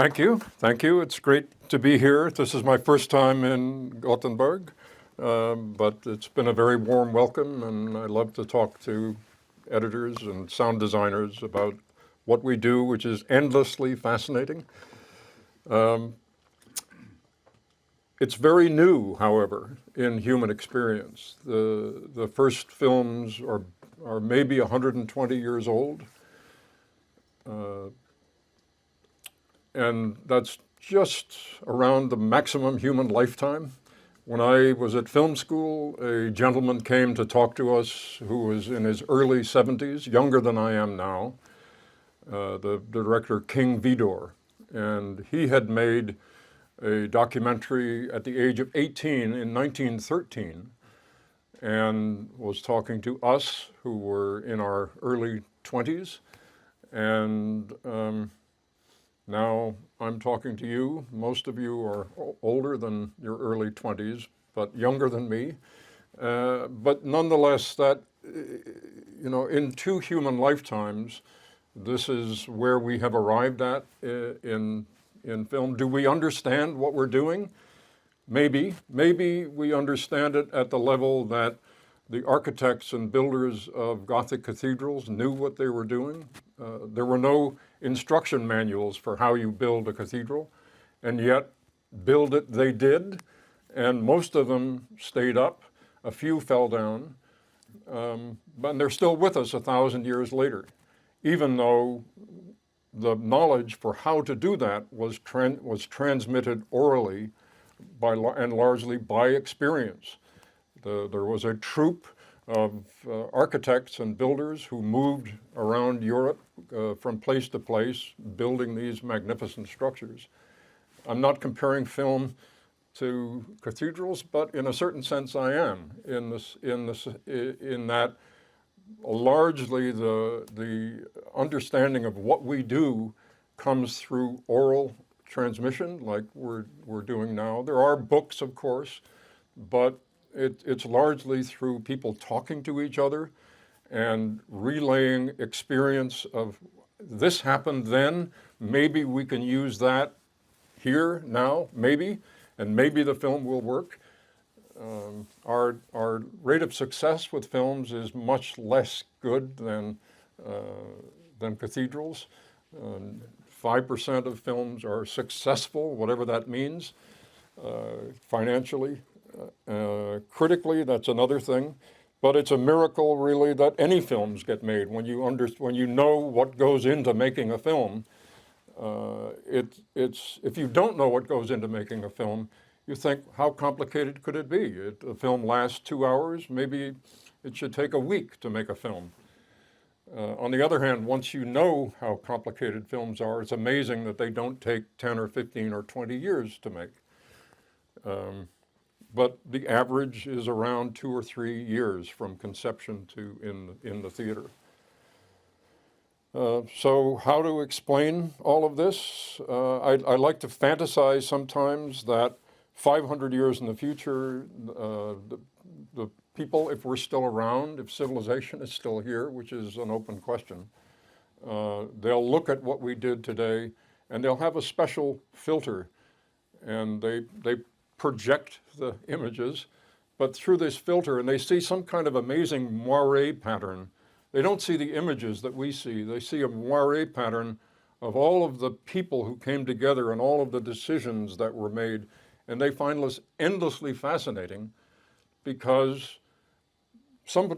Thank you. Thank you. It's great to be here. This is my first time in Gothenburg, but it's been a very warm welcome, and I love to talk to editors and sound designers about what we do, which is endlessly fascinating. It's very new, however, in human experience. The first films are maybe 120 years old. And that's just around the maximum human lifetime. When I was at film school, a gentleman came to talk to us who was in his early 70s, younger than I am now, the director King Vidor. And he had made a documentary at the age of 18 in 1913 and was talking to us who were in our early 20s. And now I'm talking to you. Most of you are older than your early 20s, but younger than me. But nonetheless, that, in two human lifetimes, this is where we have arrived at in film. Do we understand what we're doing? Maybe. Maybe we understand it at the level that the architects and builders of Gothic cathedrals knew what they were doing. There were no instruction manuals for how you build a cathedral, and yet build it they did, and most of them stayed up. A few fell down, but they're still with us 1,000 years later, even though the knowledge for how to do that was transmitted orally and largely by experience. There was a troupe of architects and builders who moved around Europe from place to place, building these magnificent structures. I'm not comparing film to cathedrals, but in a certain sense I am, in that largely the understanding of what we do comes through oral transmission, like we're doing now. There are books, of course, but it's largely through people talking to each other and relaying experience of this happened then, maybe we can use that here, now, maybe, and maybe the film will work. Our rate of success with films is much less good than cathedrals. 5% of films are successful, whatever that means, financially. Critically, that's another thing, but it's a miracle really that any films get made. When you know what goes into making a film, if you don't know what goes into making a film, you think, how complicated could it be? A film lasts 2 hours, maybe it should take a week to make a film. On the other hand, once you know how complicated films are, it's amazing that they don't take 10 or 15 or 20 years to make. But the average is around 2 or 3 years from conception to in the theater. So how to explain all of this? I like to fantasize sometimes that 500 years in the future, the people, if we're still around, if civilization is still here, which is an open question, they'll look at what we did today and they'll have a special filter, and they project the images, but through this filter, and they see some kind of amazing moire pattern. They don't see the images that we see. They see a moire pattern of all of the people who came together and all of the decisions that were made, and they find this endlessly fascinating because some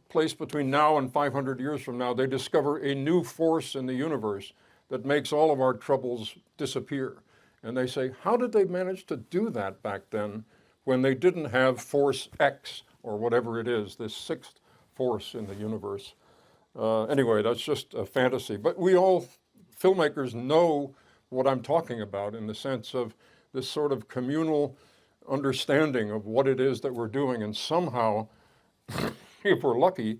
place between now and 500 years from now, they discover a new force in the universe that makes all of our troubles disappear. And they say, how did they manage to do that back then when they didn't have force X or whatever it is, this sixth force in the universe? Anyway, that's just a fantasy. But we all, filmmakers, know what I'm talking about in the sense of this sort of communal understanding of what it is that we're doing. And somehow, if we're lucky,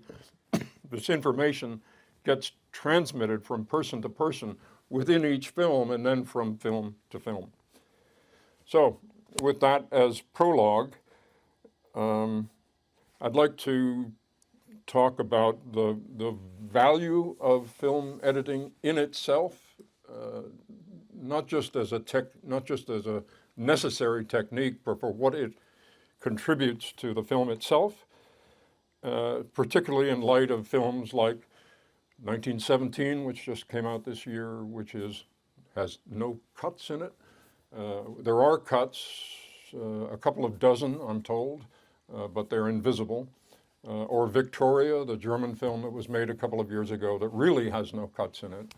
this information gets transmitted from person to person within each film and then from film to film. So with that as prologue, I'd like to talk about the value of film editing in itself, not just as a necessary technique, but for what it contributes to the film itself, particularly in light of films like 1917, which just came out this year, which has no cuts in it. There are cuts, a couple of dozen, I'm told, but they're invisible. Or Victoria, the German film that was made a couple of years ago that really has no cuts in it.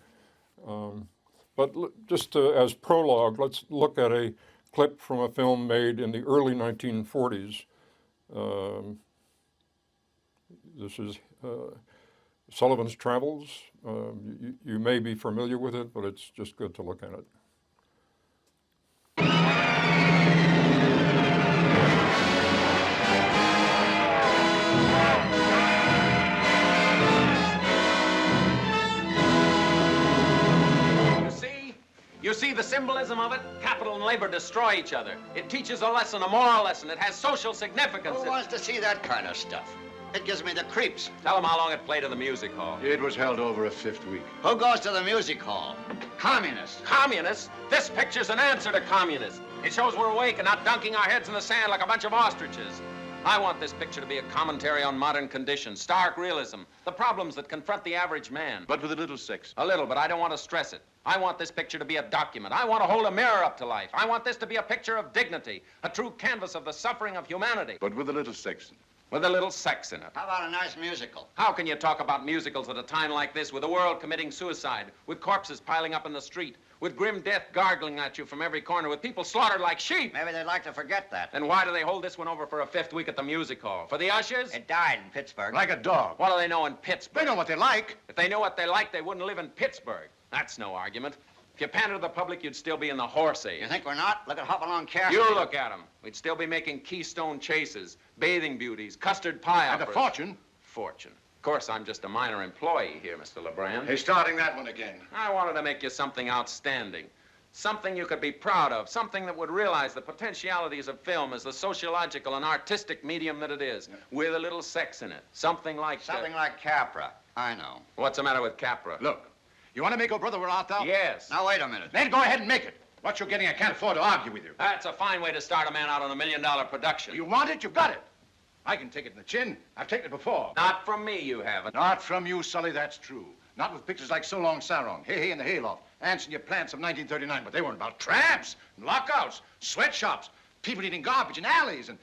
But just as prologue, let's look at a clip from a film made in the early 1940s. This is Sullivan's Travels. You may be familiar with it, but it's just good to look at it. You see the symbolism of it? Capital and labor destroy each other. It teaches a lesson, a moral lesson. It has social significance. Who wants to see that kind of stuff? It gives me the creeps. Tell them how long it played in the music hall. It was held over a 5th week. Who goes to the music hall? Communists. Communists? This picture's an answer to communists. It shows we're awake and not dunking our heads in the sand like a bunch of ostriches. I want this picture to be a commentary on modern conditions, stark realism, the problems that confront the average man. But with a little sex. A little, but I don't want to stress it. I want this picture to be a document. I want to hold a mirror up to life. I want this to be a picture of dignity, a true canvas of the suffering of humanity. But with a little sex. With a little sex in it. How about a nice musical? How can you talk about musicals at a time like this, with the world committing suicide, with corpses piling up in the street, with grim death gargling at you from every corner, with people slaughtered like sheep? Maybe they'd like to forget that. Then why do they hold this one over for a 5th week at the music hall? For the ushers? It died in Pittsburgh. Like a dog. What do they know in Pittsburgh? They know what they like. If they knew what they liked, they wouldn't live in Pittsburgh. That's no argument. If you pander to the public, you'd still be in the horse age. You think we're not? Look at Hopalong Cassidy. You look at them. We'd still be making Keystone Chases, Bathing Beauties, custard pie And operas. a fortune. Fortune. Of course, I'm just a minor employee here, Mr. LeBrand. Hey, starting that one again. I wanted to make you something outstanding. Something you could be proud of. Something that would realize the potentialities of film as the sociological and artistic medium that it is, with a little sex in it. Something like Capra. I know. What's the matter with Capra? Look, you want to make Oh Brother, Where Art Thou? Yes. Now, wait a minute. Then go ahead and make it. What you're getting, I can't afford to argue with you. That's a fine way to start a man out on $1 million production. You want it, you got it. I can take it in the chin. I've taken it before. Not from me, you haven't. Not from you, Sully, that's true. Not with pictures like So Long Sarong, Hey Hey in the Hayloft, Ants in Your Plants of 1939, but they weren't about tramps, and lockouts, sweatshops, people eating garbage in alleys, and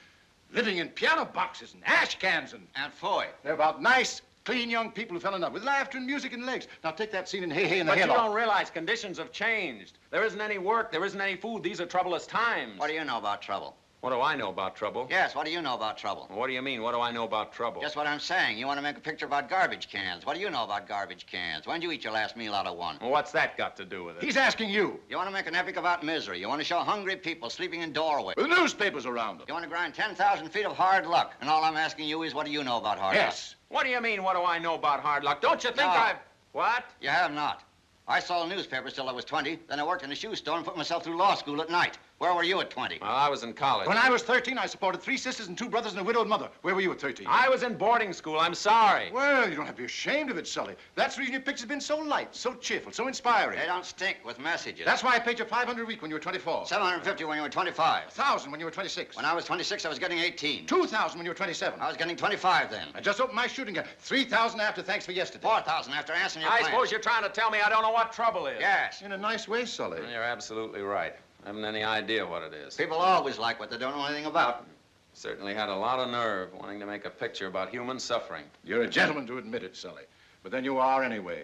living in piano boxes and ash cans, and Foy. they're about nice, clean young people who fell in love with laughter and music and legs. Now take that scene in Hey Hey in the But you Hayloft. don't realize conditions have changed. There isn't any work, there isn't any food. These are troublous times. What do you know about trouble? What do I know about trouble? Yes, what do you know about trouble? What do you mean, what do I know about trouble? Just what I'm saying. You want to make a picture about garbage cans. What do you know about garbage cans? When did you eat your last meal out of one? Well, what's that got to do with it? He's asking you. You want to make an epic about misery. You want to show hungry people sleeping in doorways. With newspapers around them. You want to grind 10,000 feet of hard luck. And all I'm asking you is, what do you know about hard luck? Yes. What do you mean, what do I know about hard luck? Don't you think No. I've... What? You have not. I sold newspapers till I was 20. Then I worked in a shoe store and put myself through law school at night. Where were you at 20? Well, I was in college. When I was 13, I supported 3 sisters and 2 brothers and a widowed mother. Where were you at 13? I was in boarding school. I'm sorry. Well, you don't have to be ashamed of it, Sully. That's the reason your pictures have been so light, so cheerful, so inspiring. They don't stink with messages. That's why I paid you $500 a week when you were 24. 750 when you were 25. 1,000 when you were 26. When I was 26, I was getting 18. 2,000 when you were 27. I was getting 25 then. I just opened my shooting gun. 3,000 after thanks for yesterday. 4,000 after answering your I plan. suppose you're trying to tell me I don't know what trouble is. Yes. In a nice way, Sully. You're absolutely right. I haven't any idea what it is. People always like what they don't know anything about. Certainly had a lot of nerve wanting to make a picture about human suffering. You're a gentleman to admit it, Sully. But then you are anyway.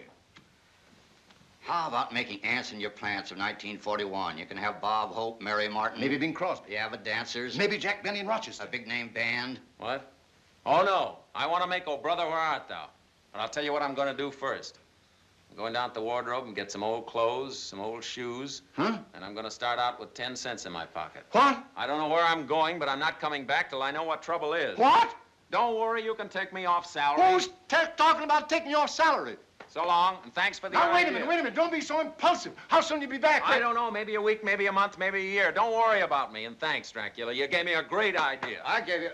How about making Ants in Your Plants of 1941? You can have Bob Hope, Mary Martin. Maybe Bing Crosby. You have a dancers. Maybe Jack Benny in Rochester. A big name band. What? Oh, no. I want to make Oh Brother, Where Art Thou? But I'll tell you what I'm going to do first. I'm going down to the wardrobe and get some old clothes, some old shoes. Huh? And I'm going to start out with 10 cents in my pocket. What? I don't know where I'm going, but I'm not coming back till I know what trouble is. What? Don't worry, you can take me off salary. Who's talking about taking your salary? So long, and thanks for the Now, wait a idea. minute. Don't be so impulsive. How soon will you be back? I don't know, maybe a week, maybe a month, maybe a year. Don't worry about me, and thanks, Dracula. You gave me a great idea. I gave you...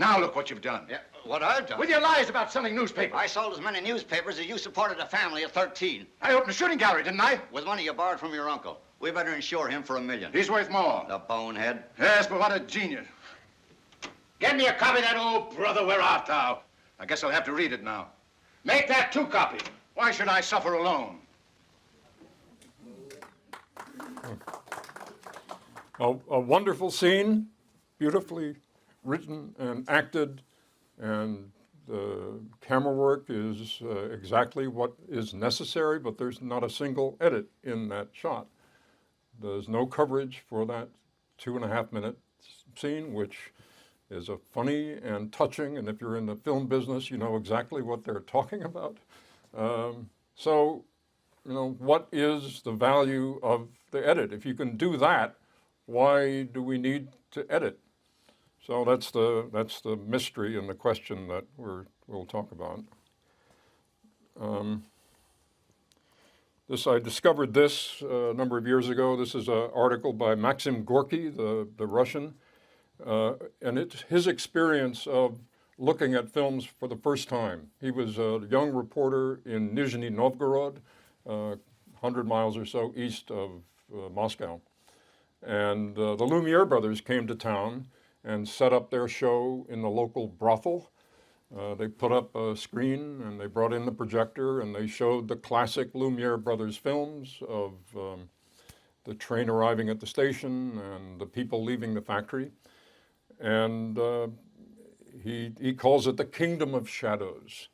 Now look what you've done. Yeah, what I've done? With your lies about selling newspapers. I sold as many newspapers as you supported a family of 13. I opened a shooting gallery, didn't I? With money you borrowed from your uncle. We better insure him for $1 million. He's worth more. The bonehead. Yes, but what a genius. Get me a copy of that old Brother, Where Art Thou? I guess I'll have to read it now. Make that 2 copies. Why should I suffer alone? A wonderful scene, beautifully written and acted, and the camera work is exactly what is necessary, but there's not a single edit in that shot. There's no coverage for that 2.5-minute scene, which is a funny and touching, and if you're in the film business, you know exactly what they're talking about. So, you know, what is the value of the edit? If you can do that, why do we need to edit? So that's the mystery and the question that we'll talk about. I discovered this a number of years ago. This is an article by Maxim Gorky, the Russian, and it's his experience of looking at films for the first time. He was a young reporter in Nizhny Novgorod, 100 miles or so east of Moscow. And the Lumiere brothers came to town and set up their show in the local brothel. They put up a screen and they brought in the projector and they showed the classic Lumiere brothers films of the train arriving at the station and the people leaving the factory. And he calls it the kingdom of shadows.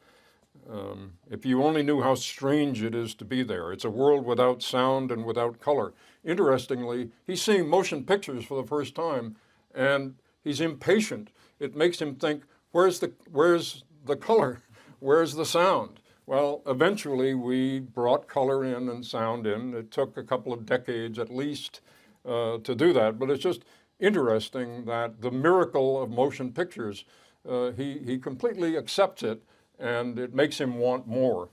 If you only knew how strange it is to be there. It's a world without sound and without color. Interestingly, he's seeing motion pictures for the first time, and he's impatient. It makes him think, where's the color? Where's the sound? Well, eventually we brought color in and sound in. It took a couple of decades at least to do that, but it's just interesting that the miracle of motion pictures, he completely accepts it, and it makes him want more.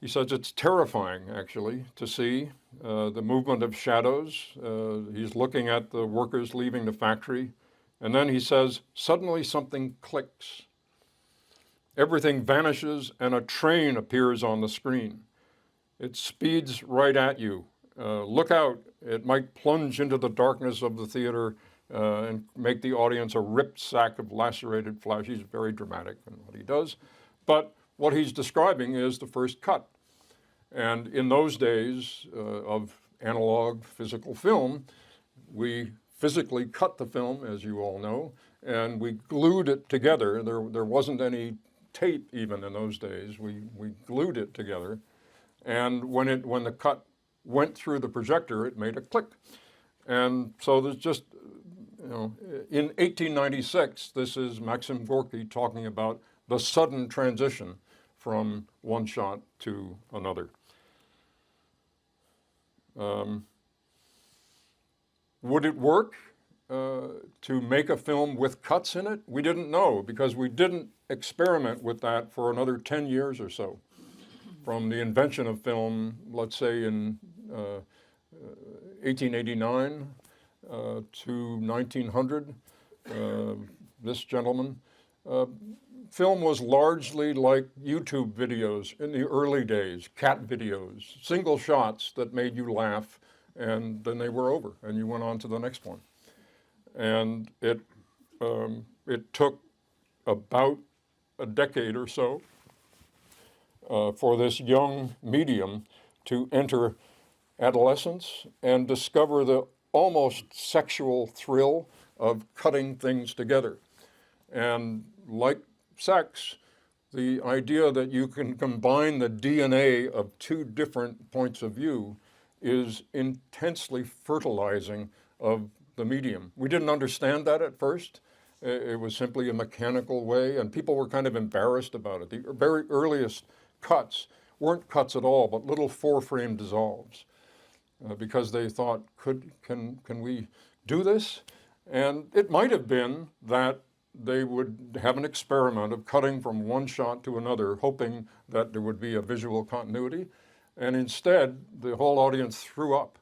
He says it's terrifying, actually, to see the movement of shadows. He's looking at the workers leaving the factory, and then he says, suddenly something clicks. Everything vanishes, and a train appears on the screen. It speeds right at you. Look out, it might plunge into the darkness of the theater and make the audience a ripped sack of lacerated flesh. He's very dramatic in what he does. But what he's describing is the first cut. And in those days of analog physical film, we physically cut the film, as you all know, and we glued it together. There wasn't any tape even in those days. We glued it together. And when the cut went through the projector, it made a click. And so there's just, you know, in 1896, this is Maxim Gorky talking about the sudden transition from one shot to another. Would it work to make a film with cuts in it? We didn't know, because we didn't experiment with that for another 10 years or so. From the invention of film, let's say in 1889 to 1900, this gentleman, film was largely like YouTube videos in the early days, cat videos, single shots that made you laugh, and then they were over, and you went on to the next one. And it took about a decade or so for this young medium to enter adolescence and discover the almost sexual thrill of cutting things together. And like sex, the idea that you can combine the DNA of two different points of view is intensely fertilizing of the medium. We didn't understand that at first. It was simply a mechanical way, and people were kind of embarrassed about it. The very earliest cuts weren't cuts at all, but little 4-frame dissolves, because they thought, can we do this? And it might have been that they would have an experiment of cutting from one shot to another, hoping that there would be a visual continuity. And instead, the whole audience threw up,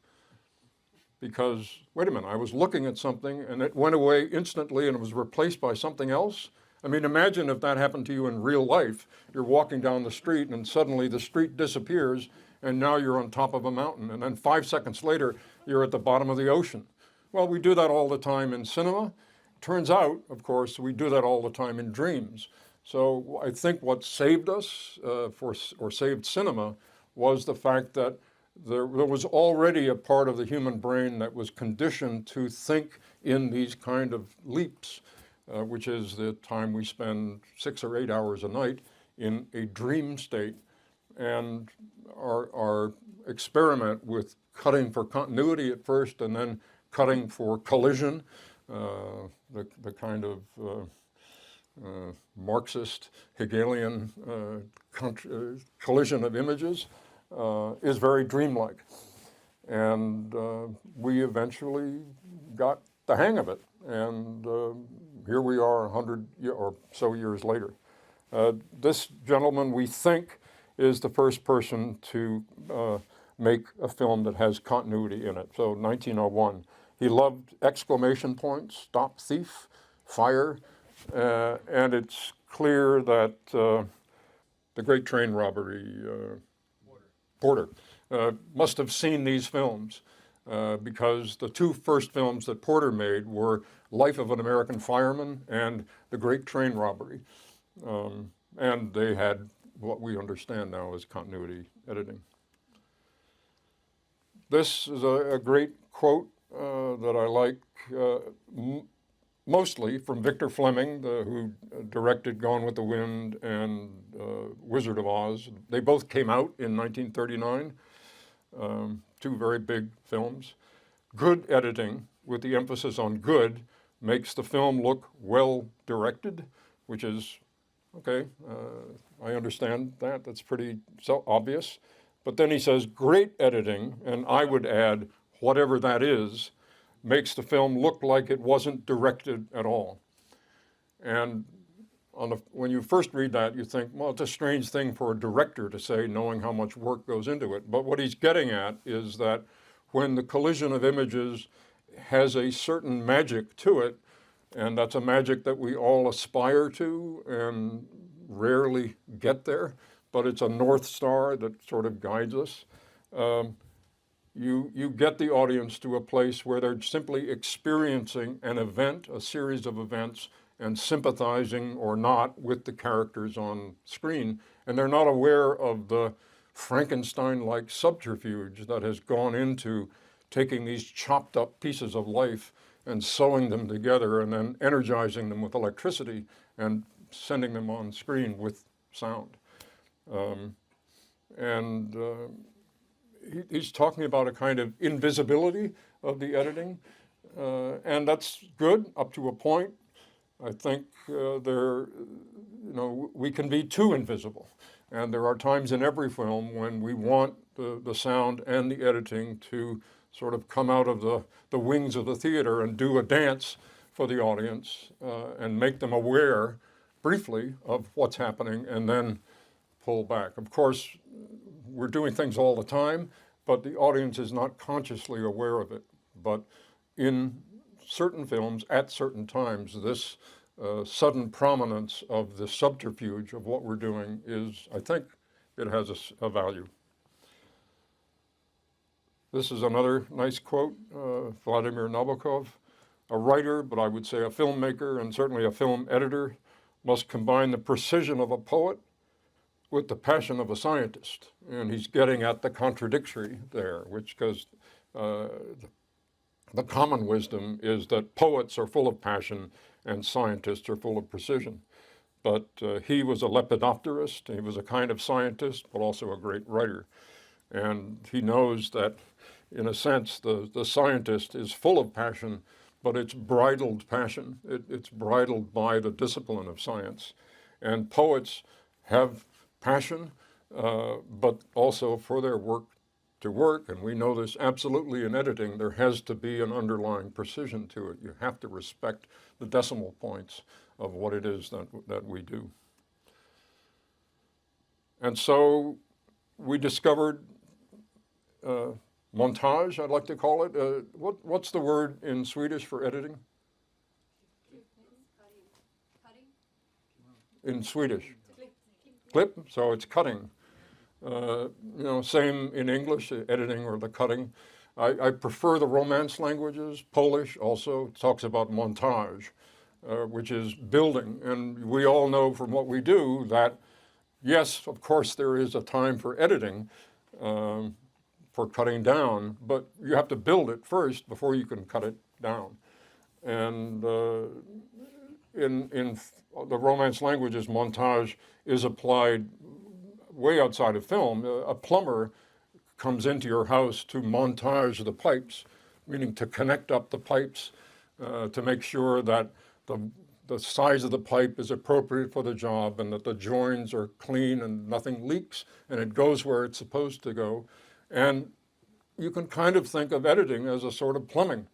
because, wait a minute, I was looking at something and it went away instantly and it was replaced by something else. I mean, imagine if that happened to you in real life. You're walking down the street and suddenly the street disappears and now you're on top of a mountain. And then 5 seconds later, you're at the bottom of the ocean. Well, we do that all the time in cinema. Turns out, of course, we do that all the time in dreams. So I think what saved us or saved cinema was the fact that there was already a part of the human brain that was conditioned to think in these kind of leaps, which is the time we spend 6 or 8 hours a night in a dream state. And our experiment with cutting for continuity at first and then cutting for collision, the kind of Marxist Hegelian collision of images, is very dreamlike. And we eventually got the hang of it. And here we are 100 or so years later. This gentleman, we think, is the first person to make a film that has continuity in it. So 1901. He loved exclamation points, stop thief, fire, and it's clear that the Great Train Robbery, Porter, must have seen these films because the two first films that Porter made were Life of an American Fireman and The Great Train Robbery. And they had what we understand now as continuity editing. This is a great quote that I like, mostly from Victor Fleming, who directed Gone with the Wind and Wizard of Oz. They both came out in 1939, two very big films. Good editing, with the emphasis on good, makes the film look well directed, which is, okay, I understand that. That's pretty obvious. But then he says, great editing, and I would add, whatever that is, makes the film look like it wasn't directed at all. And when you first read that, you think, well, it's a strange thing for a director to say, knowing how much work goes into it. But what he's getting at is that when the collision of images has a certain magic to it, and that's a magic that we all aspire to and rarely get there, but it's a North Star that sort of guides us. You get the audience to a place where they're simply experiencing an event, a series of events, and sympathizing or not with the characters on screen. And they're not aware of the Frankenstein-like subterfuge that has gone into taking these chopped up pieces of life and sewing them together and then energizing them with electricity and sending them on screen with sound. He's talking about a kind of invisibility of the editing, and that's good up to a point. I think we can be too invisible, and there are times in every film when we want the sound and the editing to sort of come out of the wings of the theater and do a dance for the audience and make them aware briefly of what's happening and then pull back. Of course, we're doing things all the time, but the audience is not consciously aware of it. But in certain films, at certain times, this sudden prominence of the subterfuge of what we're doing is, I think, it has a value. This is another nice quote, Vladimir Nabokov. A writer, but I would say a filmmaker and certainly a film editor, must combine the precision of a poet with the passion of a scientist. And he's getting at the contradictory there, because the common wisdom is that poets are full of passion and scientists are full of precision. But he was a lepidopterist, he was a kind of scientist, but also a great writer. And he knows that, in a sense, the scientist is full of passion, but it's bridled passion. It's bridled by the discipline of science. And poets have passion, but also for their work to work, and we know this absolutely in editing, there has to be an underlying precision to it. You have to respect the decimal points of what it is that we do. And so we discovered montage, I'd like to call it. What's the word in Swedish for editing? In Swedish? Clip, so it's cutting. Same in English, editing or the cutting. I prefer the Romance languages. Polish also talks about montage, which is building. And we all know from what we do that, yes, of course, there is a time for editing, for cutting down, but you have to build it first before you can cut it down. And in the Romance languages, montage is applied way outside of film. A plumber comes into your house to montage the pipes, meaning to connect up the pipes, to make sure that the size of the pipe is appropriate for the job and that the joins are clean and nothing leaks and it goes where it's supposed to go. And you can kind of think of editing as a sort of plumbing,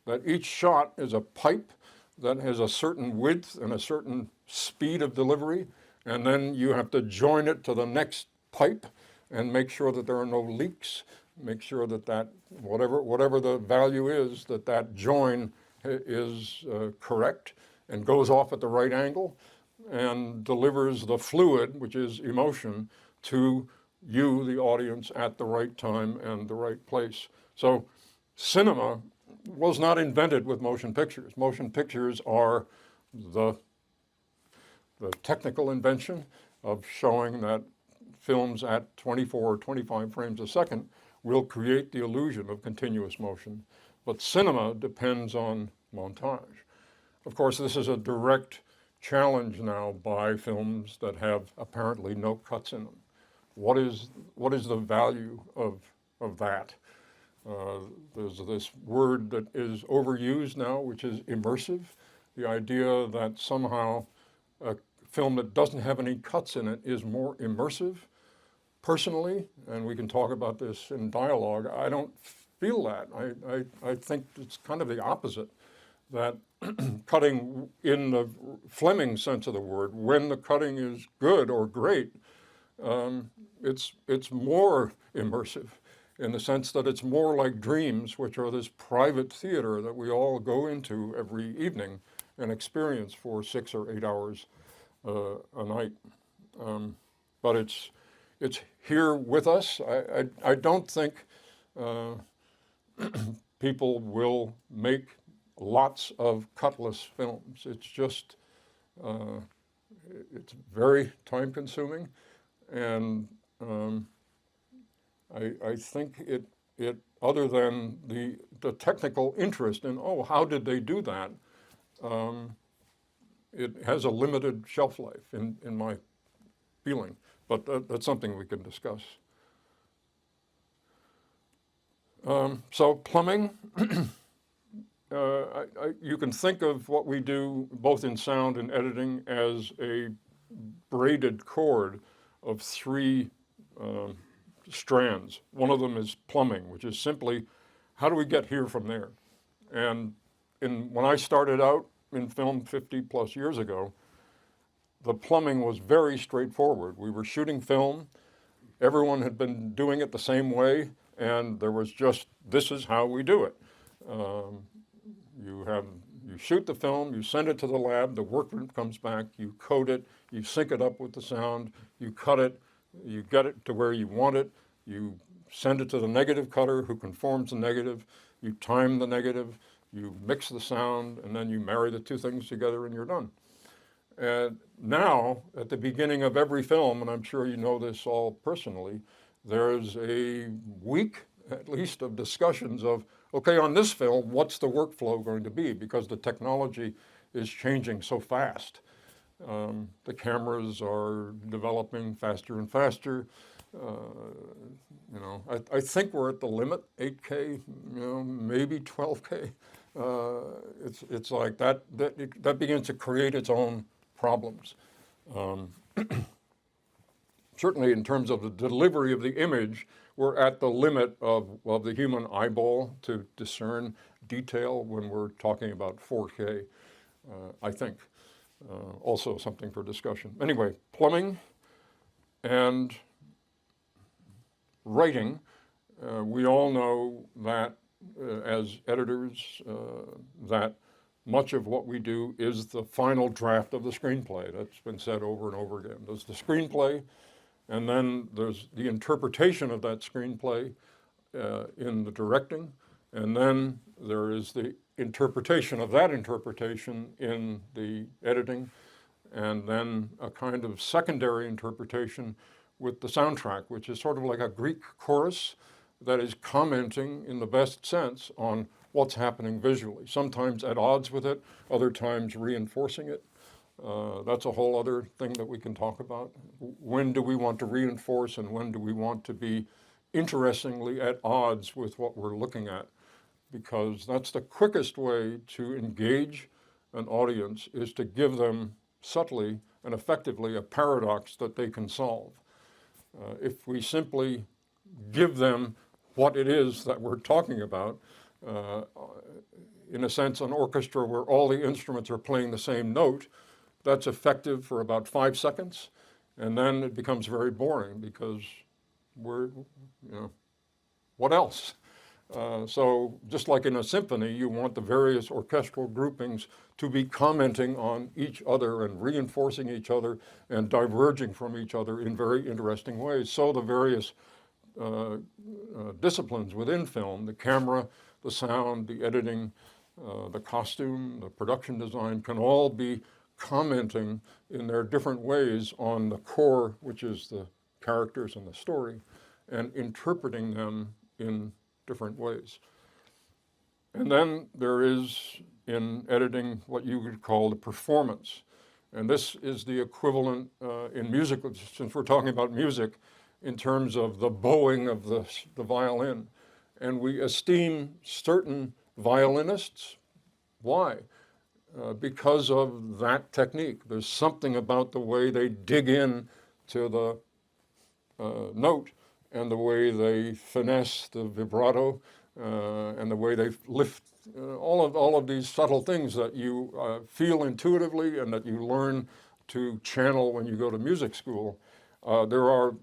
that each shot is a pipe that has a certain width and a certain speed of delivery, and then you have to join it to the next pipe and make sure that there are no leaks, make sure that whatever the value is, that join is correct and goes off at the right angle and delivers the fluid, which is emotion, to you, the audience, at the right time and the right place. So cinema was not invented with motion pictures. Motion pictures are the technical invention of showing that films at 24 or 25 frames a second will create the illusion of continuous motion. But cinema depends on montage. Of course, this is a direct challenge now by films that have apparently no cuts in them. What is the value of that? There's this word that is overused now, which is immersive. The idea that somehow a film that doesn't have any cuts in it is more immersive. Personally, and we can talk about this in dialogue, I don't feel that. I think it's kind of the opposite, that cutting in the Fleming sense of the word, when the cutting is good or great, it's more immersive in the sense that it's more like dreams, which are this private theater that we all go into every evening and experience for 6 or 8 hours a night. But it's here with us. I don't think people will make lots of cutless films. It's just, it's very time consuming, and I think it other than the technical interest in, oh, how did they do that, it has a limited shelf life in my feeling, but that's something we can discuss. So plumbing, you can think of what we do both in sound and editing as a braided cord of 3 strands. One of them is plumbing, which is simply, how do we get here from there? And when I started out in film 50 plus years ago, the plumbing was very straightforward. We were shooting film, everyone had been doing it the same way, and there was just, this is how we do it. You shoot the film, you send it to the lab, the workman comes back, you code it, you sync it up with the sound, you cut it, you get it to where you want it, you send it to the negative cutter who conforms the negative, you time the negative, you mix the sound, and then you marry the 2 things together and you're done. And now, at the beginning of every film, and I'm sure you know this all personally, there's a week, at least, of discussions of, okay, on this film, what's the workflow going to be? Because the technology is changing so fast. The cameras are developing faster and faster. I think we're at the limit, 8K, maybe 12K. It's like that begins to create its own problems. Certainly in terms of the delivery of the image, we're at the limit of the human eyeball to discern detail when we're talking about 4K, I think. Also something for discussion. Anyway, plumbing and writing We all know that as editors, that much of what we do is the final draft of the screenplay. That's been said over and over again. There's the screenplay, and then there's the interpretation of that screenplay in the directing, and then there is the interpretation of that interpretation in the editing, and then a kind of secondary interpretation with the soundtrack, which is sort of like a Greek chorus that is commenting in the best sense on what's happening visually, sometimes at odds with it, other times reinforcing it. That's a whole other thing that we can talk about. When do we want to reinforce and when do we want to be interestingly at odds with what we're looking at? Because that's the quickest way to engage an audience, is to give them subtly and effectively a paradox that they can solve. If we simply give them what it is that we're talking about, in a sense, an orchestra where all the instruments are playing the same note, that's effective for about 5 seconds, and then it becomes very boring because what else? So just like in a symphony, you want the various orchestral groupings to be commenting on each other and reinforcing each other and diverging from each other in very interesting ways. So the various disciplines within film, the camera, the sound, the editing, the costume, the production design, can all be commenting in their different ways on the core, which is the characters and the story, and interpreting them in different ways. And then there is, in editing, what you would call the performance. And this is the equivalent in music, since we're talking about music, in terms of the bowing of the violin. And we esteem certain violinists. Why? Because of that technique. There's something about the way they dig in to the note, and the way they finesse the vibrato, and the way they lift, all of these subtle things that you feel intuitively and that you learn to channel when you go to music school. There are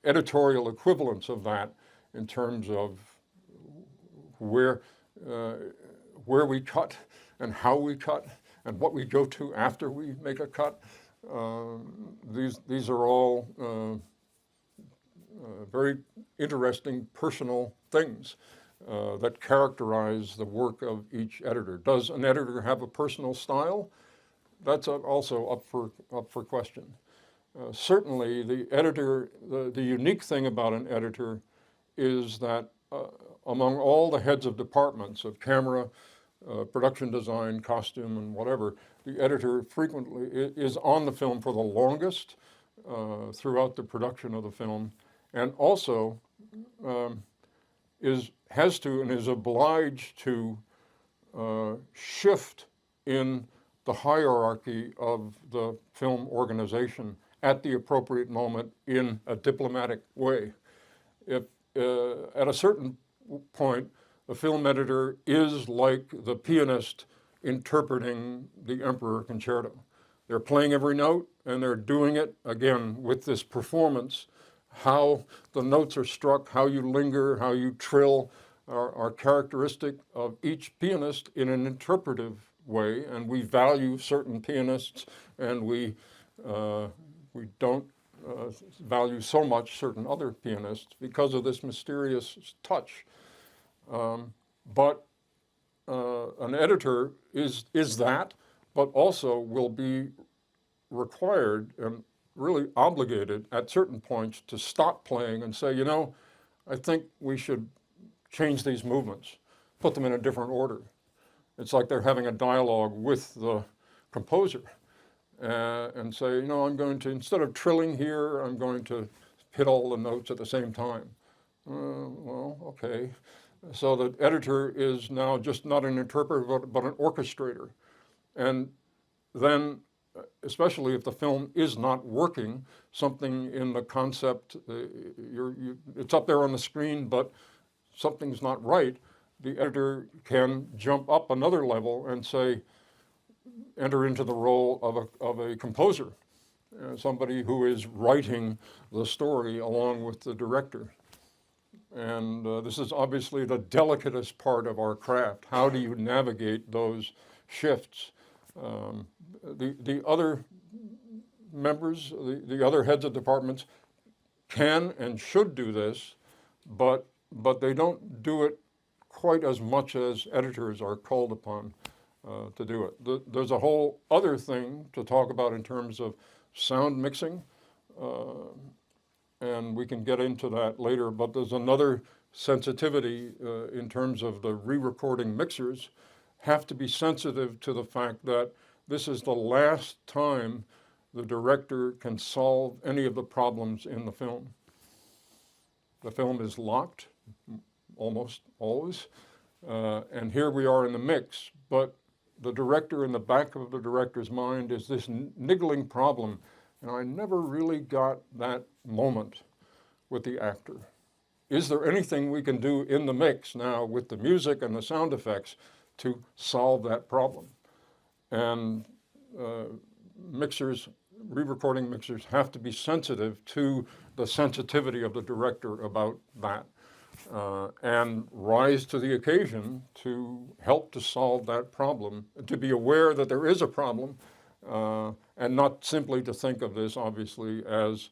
editorial equivalents of that in terms of where we cut and how we cut and what we go to after we make a cut. These are all very interesting personal things that characterize the work of each editor. Does an editor have a personal style? That's also up for question. Certainly, the editor, the unique thing about an editor is that among all the heads of departments of camera, production design, costume, and whatever, the editor frequently is on the film for the longest throughout the production of the film, and also has to and is obliged to shift in the hierarchy of the film organization at the appropriate moment in a diplomatic way. If at a certain point, the film editor is like the pianist interpreting the Emperor Concerto. They're playing every note, and they're doing it, again, with this performance. How the notes are struck, how you linger, how you trill are characteristic of each pianist in an interpretive way, and we value certain pianists, and we don't value so much certain other pianists because of this mysterious touch. But an editor is that, but also will be required and really obligated at certain points to stop playing and say, I think we should change these movements, put them in a different order. It's like they're having a dialogue with the composer and say, I'm going to, instead of trilling here, I'm going to hit all the notes at the same time. Well, okay. So the editor is now just not an interpreter, but an orchestrator. And then, especially if the film is not working, something in the concept, it's up there on the screen, but something's not right, the editor can jump up another level and say, enter into the role of a composer, somebody who is writing the story along with the director. And this is obviously the delicatest part of our craft. How do you navigate those shifts? The other members, the other heads of departments can and should do this, but they don't do it quite as much as editors are called upon to do it. There's a whole other thing to talk about in terms of sound mixing, and we can get into that later, but there's another sensitivity in terms of the re-recording mixers have to be sensitive to the fact that this is the last time the director can solve any of the problems in the film. The film is locked, almost always, and here we are in the mix, but the director, in the back of the director's mind, is this niggling problem, and I never really got that moment with the actor. Is there anything we can do in the mix now with the music and the sound effects to solve that problem? And mixers, re-recording mixers, have to be sensitive to the sensitivity of the director about that, and rise to the occasion to help to solve that problem, to be aware that there is a problem, and not simply to think of this, obviously, as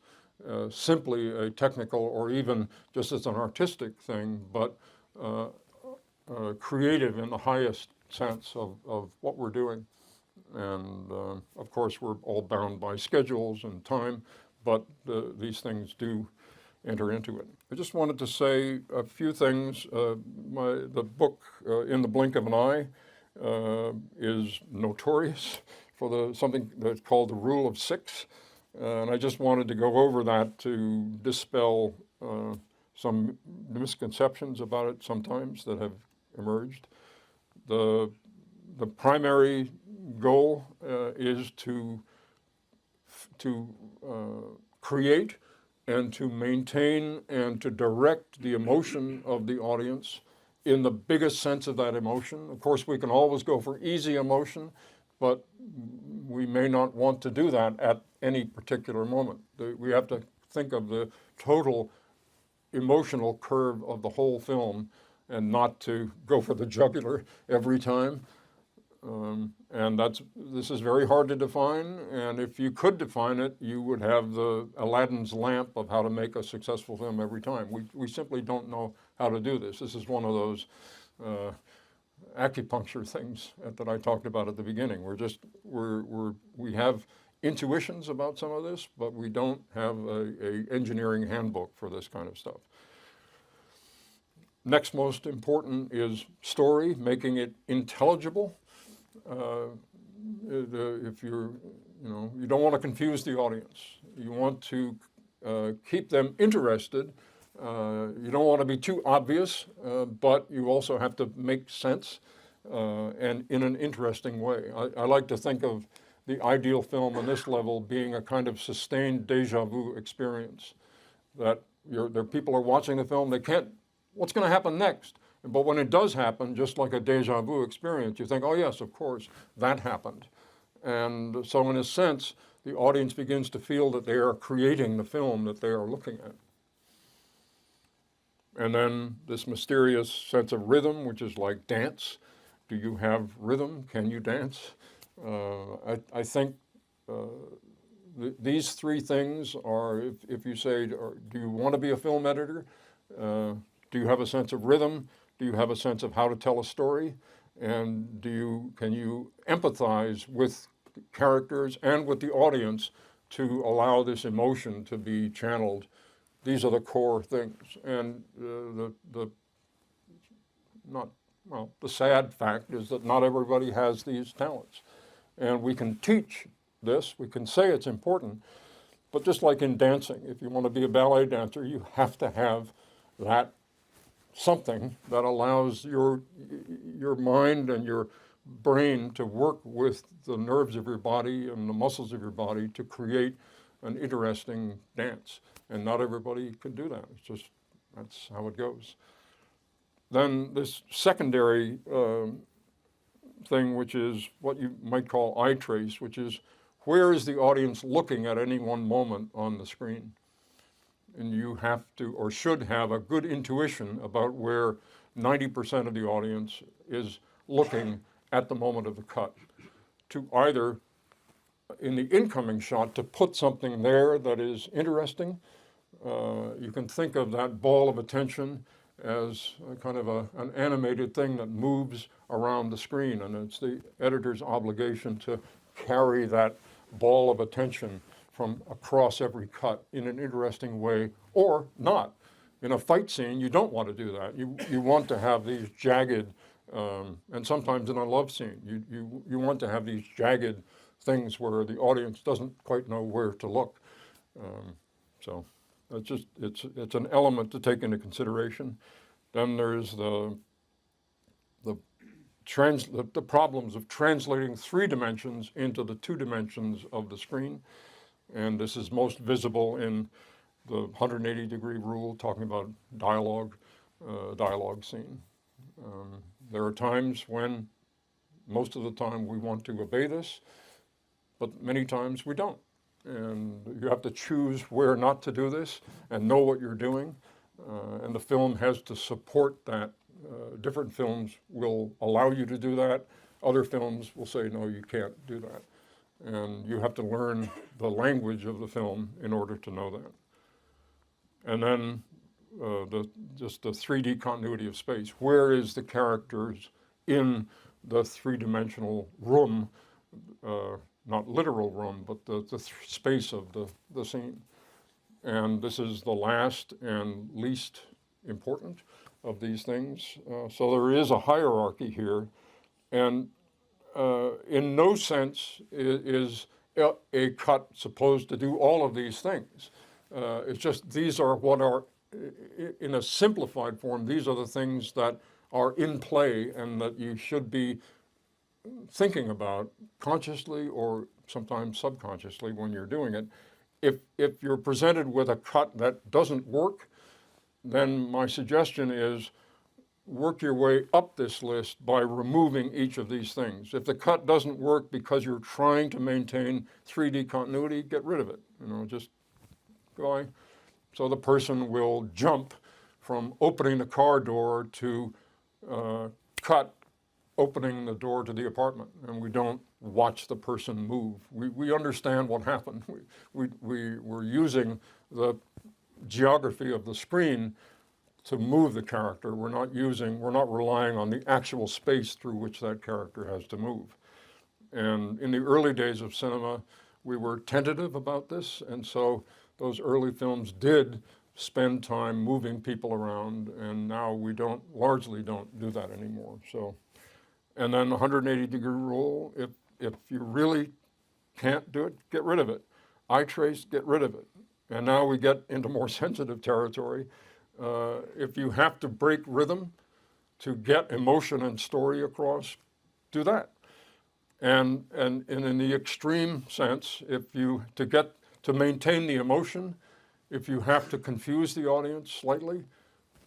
simply a technical or even just as an artistic thing, but creative in the highest sense of what we're doing. And of course, we're all bound by schedules and time, but these things do enter into it. I just wanted to say a few things. The book, In the Blink of an Eye, is notorious for something that's called the Rule of Six. And I just wanted to go over that to dispel some misconceptions about it sometimes that have emerged. The primary goal is to create and to maintain and to direct the emotion of the audience in the biggest sense of that emotion. Of course, we can always go for easy emotion, but we may not want to do that at any particular moment. We have to think of the total emotional curve of the whole film and not to go for the jugular every time. And this is very hard to define, and if you could define it, you would have the Aladdin's lamp of how to make a successful film every time. We simply don't know how to do this. This is one of those acupuncture things that I talked about at the beginning. We have intuitions about some of this, but we don't have a engineering handbook for this kind of stuff. Next most important is story, making it intelligible. If you don't want to confuse the audience. You want to keep them interested. You don't want to be too obvious, but you also have to make sense and in an interesting way. I like to think of the ideal film on this level being a kind of sustained deja vu experience. That people are watching the film, they can't, what's going to happen next? But when it does happen, just like a deja vu experience, you think, oh yes, of course, that happened. And so in a sense, the audience begins to feel that they are creating the film that they are looking at. And then this mysterious sense of rhythm, which is like dance. Do you have rhythm? Can you dance? I think these three things are, if you say, do you want to be a film editor? Do you have a sense of rhythm? Do you have a sense of how to tell a story? And can you empathize with characters and with the audience to allow this emotion to be channeled? These are the core things. And the sad fact is that not everybody has these talents. And we can teach this, we can say it's important, but just like in dancing, if you want to be a ballet dancer, you have to have that something that allows your mind and your brain to work with the nerves of your body and the muscles of your body to create an interesting dance. And not everybody can do that. That's how it goes. Then this secondary thing, which is what you might call eye trace, which is where is the audience looking at any one moment on the screen? and you have to or should have a good intuition about where 90% of the audience is looking at the moment of the cut, to either in the incoming shot to put something there that is interesting. You can think of that ball of attention as a kind of an animated thing that moves around the screen, and it's the editor's obligation to carry that ball of attention from across every cut in an interesting way, or not. In a fight scene, you don't want to do that. You want to have these jagged, and sometimes in a love scene, you want to have these jagged things where the audience doesn't quite know where to look. So it's an element to take into consideration. Then there's the problems of translating 3 dimensions into the 2 dimensions of the screen, and this is most visible in the 180-degree rule, talking about dialogue scene. There are times when, most of the time, we want to obey this, but many times we don't. And you have to choose where not to do this and know what you're doing. And the film has to support that. Different films will allow you to do that. Other films will say, no, you can't do that. And you have to learn the language of the film in order to know that. And then just the 3D continuity of space. Where is the characters in the 3-dimensional room, not literal room, but the space of the scene. And this is the last and least important of these things. So there is a hierarchy here, and in no sense is a cut supposed to do all of these things. It's just these are what are, in a simplified form, these are the things that are in play and that you should be thinking about consciously or sometimes subconsciously when you're doing it. If you're presented with a cut that doesn't work, then my suggestion is work your way up this list by removing each of these things. If the cut doesn't work because you're trying to maintain 3D continuity, get rid of it. Just go. So the person will jump from opening the car door to cut opening the door to the apartment, and we don't watch the person move. We understand what happened. We're using the geography of the screen to move the character. We're not relying on the actual space through which that character has to move. And in the early days of cinema, we were tentative about this, and so those early films did spend time moving people around, and now we largely don't do that anymore. So. And then the 180-degree rule, if you really can't do it, get rid of it. Eye trace, get rid of it. And now we get into more sensitive territory. If you have to break rhythm to get emotion and story across, do that. And in the extreme sense, to maintain the emotion, if you have to confuse the audience slightly,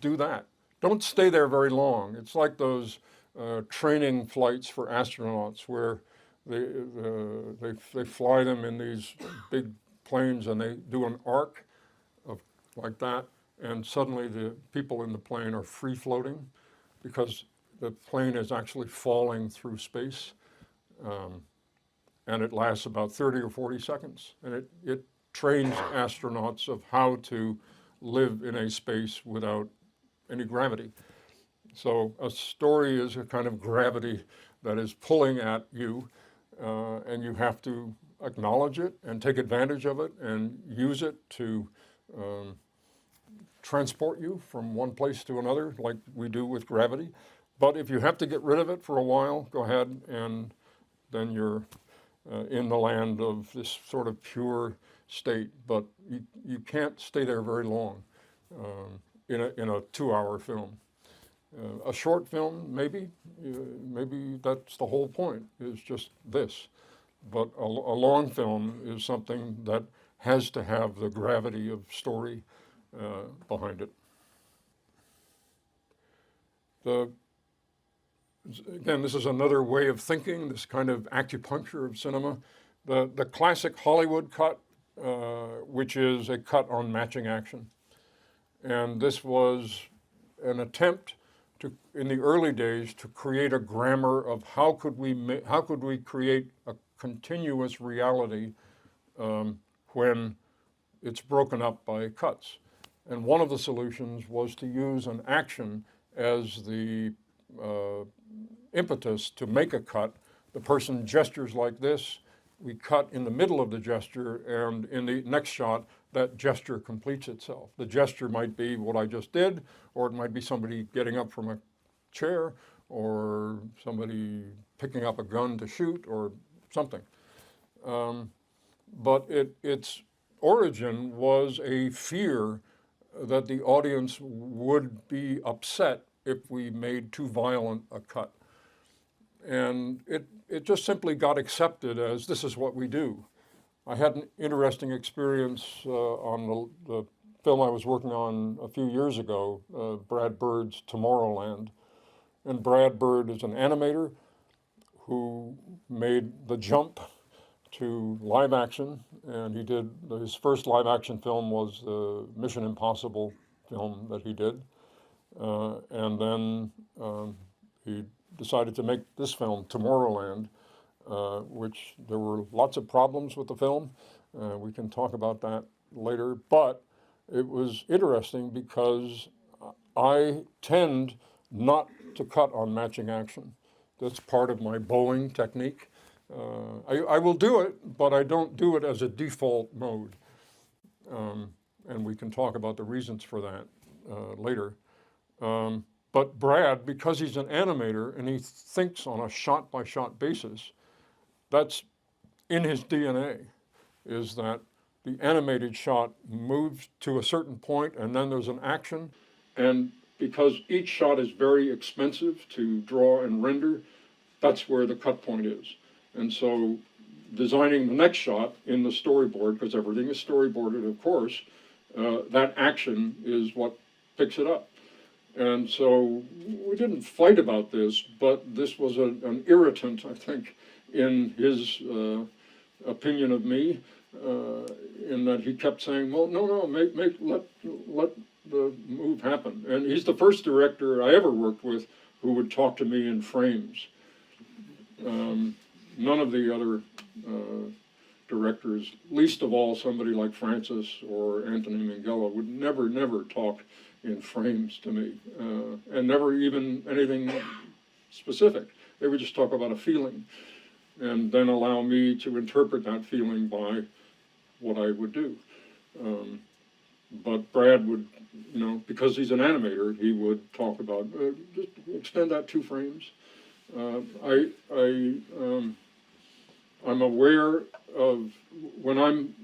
do that. Don't stay there very long. It's like those training flights for astronauts where they fly them in these big planes and they do an arc like that, and suddenly the people in the plane are free floating because the plane is actually falling through space, and it lasts about 30 or 40 seconds, and it trains astronauts of how to live in a space without any gravity. So a story is a kind of gravity that is pulling at you, and you have to acknowledge it and take advantage of it and use it to transport you from one place to another, like we do with gravity. But if you have to get rid of it for a while, go ahead, and then you're in the land of this sort of pure state. But you can't stay there very long in a 2-hour film. A short film, maybe that's the whole point, is just this. But a long film is something that has to have the gravity of story behind it. Again, this is another way of thinking, this kind of acupuncture of cinema. The classic Hollywood cut which is a cut on matching action. And this was an attempt to, in the early days, to create a grammar of how could we create a continuous reality when it's broken up by cuts. And one of the solutions was to use an action as the impetus to make a cut. The person gestures like this, we cut in the middle of the gesture, and in the next shot, that gesture completes itself. The gesture might be what I just did, or it might be somebody getting up from a chair, or somebody picking up a gun to shoot, or something. But its origin was a fear that the audience would be upset if we made too violent a cut. And it just simply got accepted as this is what we do. I had an interesting experience on the film I was working on a few years ago, Brad Bird's Tomorrowland. And Brad Bird is an animator who made the jump to live action, and he did, his first live action film was the Mission Impossible film that he did. And then he decided to make this film, Tomorrowland, which there were lots of problems with the film. We can talk about that later, but it was interesting because I tend not to cut on matching action. That's part of my bowling technique. I will do it, but I don't do it as a default mode. And we can talk about the reasons for that later. But Brad, because he's an animator and he thinks on a shot-by-shot basis, that's in his DNA, is that the animated shot moves to a certain point and then there's an action. And because each shot is very expensive to draw and render, that's where the cut point is. And so designing the next shot in the storyboard, because everything is storyboarded, of course, that action is what picks it up. And so we didn't fight about this, but this was an irritant, I think, in his opinion of me, in that he kept saying, well, no, let the move happen. And he's the first director I ever worked with who would talk to me in frames. None of the other directors, least of all somebody like Francis or Anthony Minghella, would never talk in frames to me, and never even anything specific. They would just talk about a feeling, and then allow me to interpret that feeling by what I would do. But Brad would, because he's an animator, he would talk about, just extend that 2 frames. I'm aware of when I'm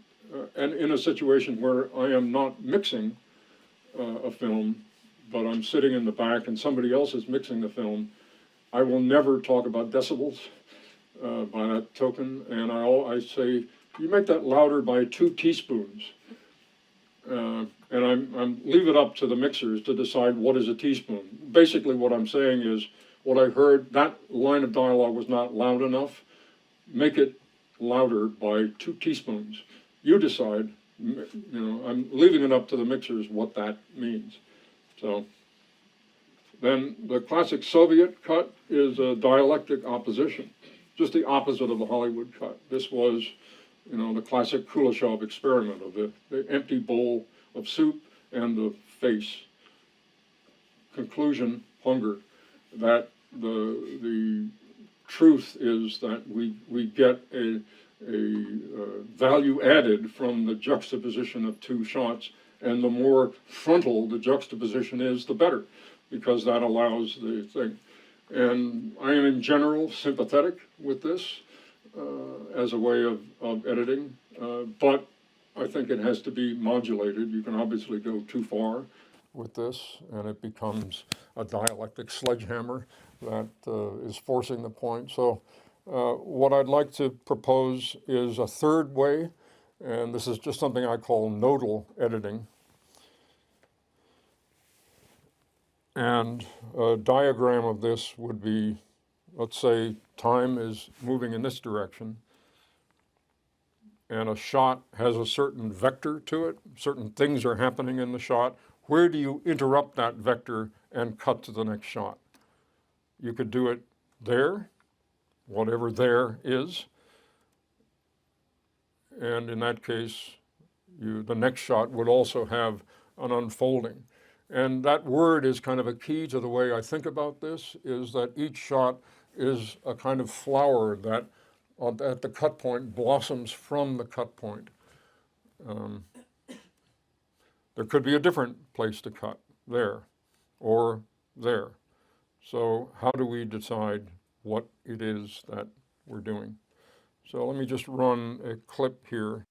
and in a situation where I am not mixing a film, but I'm sitting in the back and somebody else is mixing the film, I will never talk about decibels by that token, and I say, you make that louder by 2 teaspoons. And I'm leave it up to the mixers to decide what is a teaspoon. Basically what I'm saying is, what I heard, that line of dialogue was not loud enough, make it louder by 2 teaspoons. You decide, I'm leaving it up to the mixers what that means. So then the classic Soviet cut is a dialectic opposition, just the opposite of the Hollywood cut. This was, the classic Kuleshov experiment of the empty bowl of soup and the face. Conclusion, hunger. That the truth is that we get a value added from the juxtaposition of 2 shots, and the more frontal the juxtaposition is, the better, because that allows the thing. And I am in general sympathetic with this as a way of editing, but I think it has to be modulated. You can obviously go too far with this, and it becomes a dialectic sledgehammer that is forcing the point. So what I'd like to propose is a third way, and this is just something I call nodal editing. And a diagram of this would be, let's say time is moving in this direction, and a shot has a certain vector to it, certain things are happening in the shot, where do you interrupt that vector and cut to the next shot? You could do it there, whatever there is, and in that case, the next shot would also have an unfolding. And that word is kind of a key to the way I think about this, is that each shot is a kind of flower that at the cut point blossoms from the cut point. There could be a different place to cut, there or there. So how do we decide what it is that we're doing? So let me just run a clip here.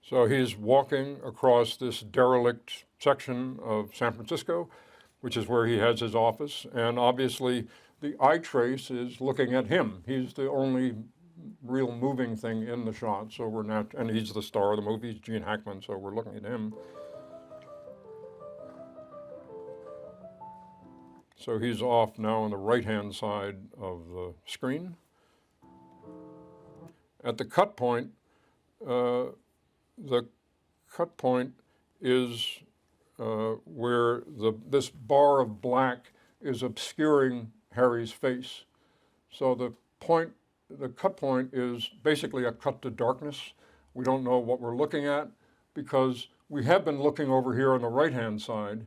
So he's walking across this derelict section of San Francisco, which is where he has his office, and obviously the eye trace is looking at him. He's the only real moving thing in the shot, so we're not, and he's the star of the movie, he's Gene Hackman, so we're looking at him. So he's off now on the right-hand side of the screen. At the cut point, the cut point is where this bar of black is obscuring Harry's face. So the cut point is basically a cut to darkness. We don't know what we're looking at because we have been looking over here on the right-hand side,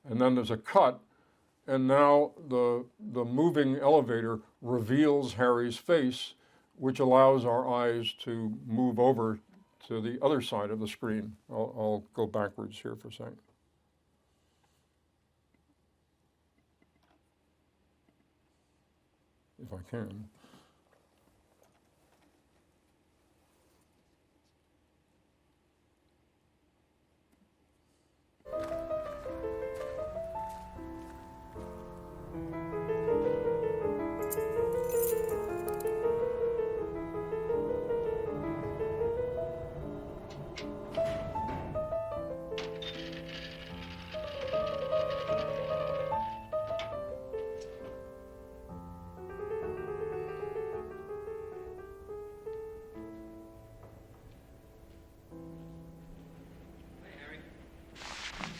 and then there's a cut, and now the moving elevator reveals Harry's face, which allows our eyes to move over to the other side of the screen. I'll go backwards here for a second. If I can.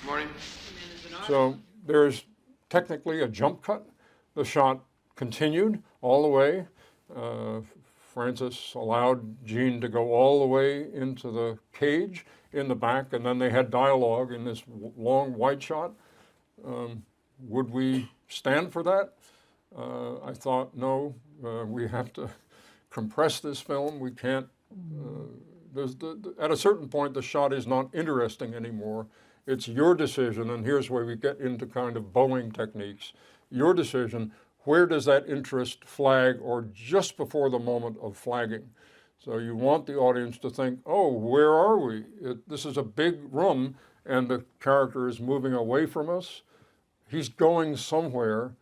Morning. So there's technically a jump cut. The shot continued all the way. Francis allowed Gene to go all the way into the cage in the back, and then they had dialogue in this long wide shot. Would we stand for that? I thought, no, we have to compress this film. We can't. At a certain point, the shot is not interesting anymore. It's your decision, and here's where we get into kind of bowing techniques. Your decision, where does that interest flag or just before the moment of flagging? So you want the audience to think, oh, where are we? This is a big room, and the character is moving away from us. He's going somewhere,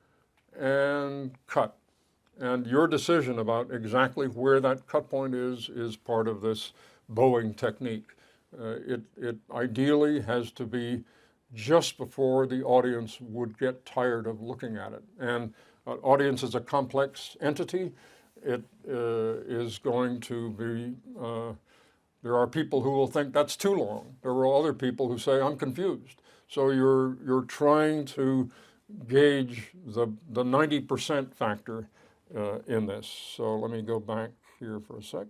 and cut. And your decision about exactly where that cut point is part of this bowing technique. It ideally has to be just before the audience would get tired of looking at it. And an audience is a complex entity. It is going to be, there are people who will think that's too long. There are other people who say, I'm confused. So you're trying to gauge the 90% factor in this. So let me go back here for a sec.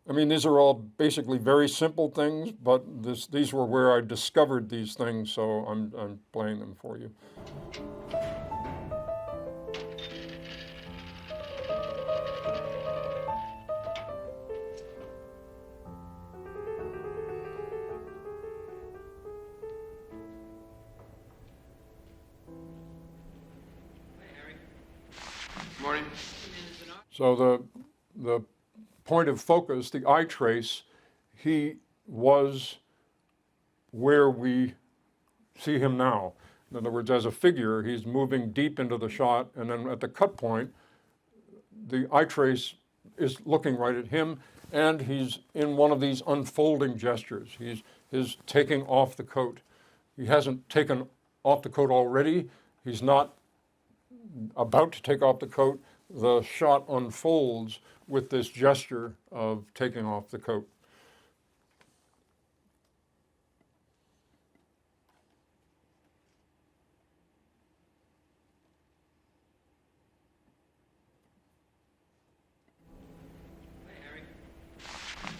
I mean, these are all basically very simple things, but these were where I discovered these things, so I'm playing them for you. Morning. So the point of focus, the eye trace, he was where we see him now. In other words, as a figure, he's moving deep into the shot, and then at the cut point, the eye trace is looking right at him, and he's in one of these unfolding gestures. He's taking off the coat. He hasn't taken off the coat already. He's not about to take off the coat. The shot unfolds with this gesture of taking off the coat.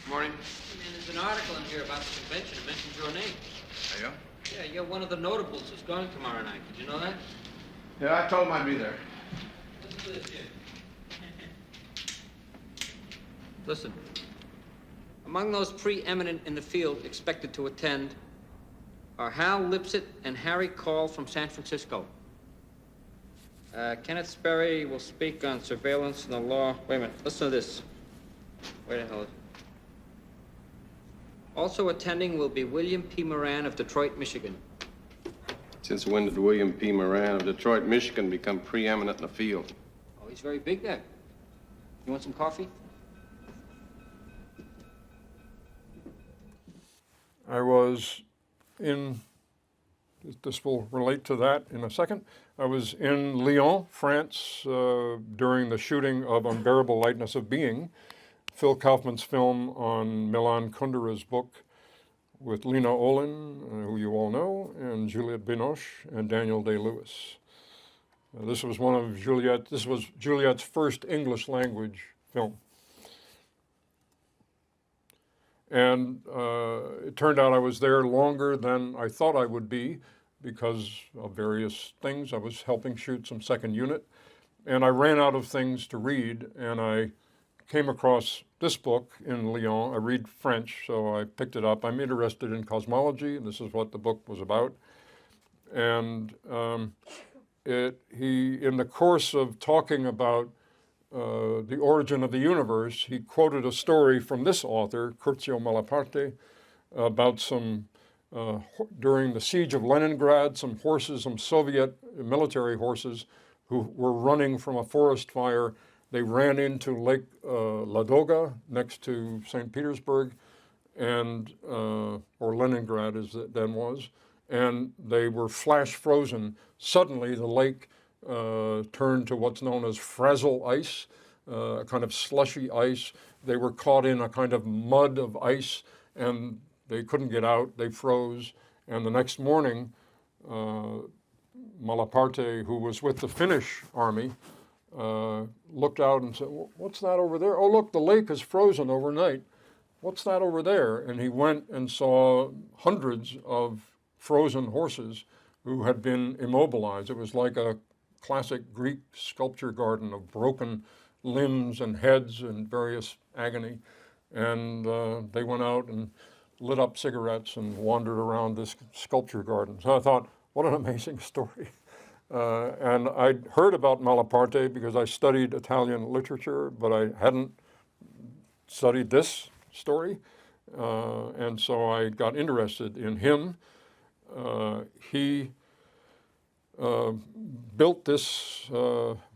Morning. Hey, man, there's an article in here about the convention. It mentions your name. Are you? Yeah, you're one of the notables who's going tomorrow night. Did you know that? Yeah, I told him I'd be there. Listen to this here. Listen. Among those preeminent in the field expected to attend are Hal Lipsett and Harry Call from San Francisco. Kenneth Sperry will speak on surveillance and the law. Wait a minute. Listen to this. Where the hell is it? Also attending will be William P. Moran of Detroit, Michigan. Since when did William P. Moran of Detroit, Michigan become preeminent in the field? Oh, he's very big there. You want some coffee? I was in, this will relate to that in a second. I was in Lyon, France, during the shooting of Unbearable Lightness of Being, Phil Kaufman's film on Milan Kundera's book, with Lena Olin, who you all know, and Juliette Binoche and Daniel Day-Lewis. This was Juliette's first English language film. And it turned out I was there longer than I thought I would be because of various things. I was helping shoot some second unit, and I ran out of things to read, and I came across this book in Lyon. I read French, so I picked it up. I'm interested in cosmology, and this is what the book was about. And in the course of talking about the origin of the universe, he quoted a story from this author, Curzio Malaparte, about some, during the siege of Leningrad, some horses, some Soviet military horses who were running from a forest fire. They ran into Lake Ladoga next to St. Petersburg, and or Leningrad as it then was, and they were flash frozen. Suddenly the lake turned to what's known as frazzle ice, a kind of slushy ice. They were caught in a kind of mud of ice, and they couldn't get out. They froze, and the next morning, Malaparte, who was with the Finnish army, looked out and said, "What's that over there? Oh, look, the lake is frozen overnight. What's that over there?" And he went and saw hundreds of frozen horses who had been immobilized. It was like a classic Greek sculpture garden of broken limbs and heads and various agony. And they went out and lit up cigarettes and wandered around this sculpture garden. So I thought, what an amazing story. And I'd heard about Malaparte because I studied Italian literature, but I hadn't studied this story. And so I got interested in him. He built this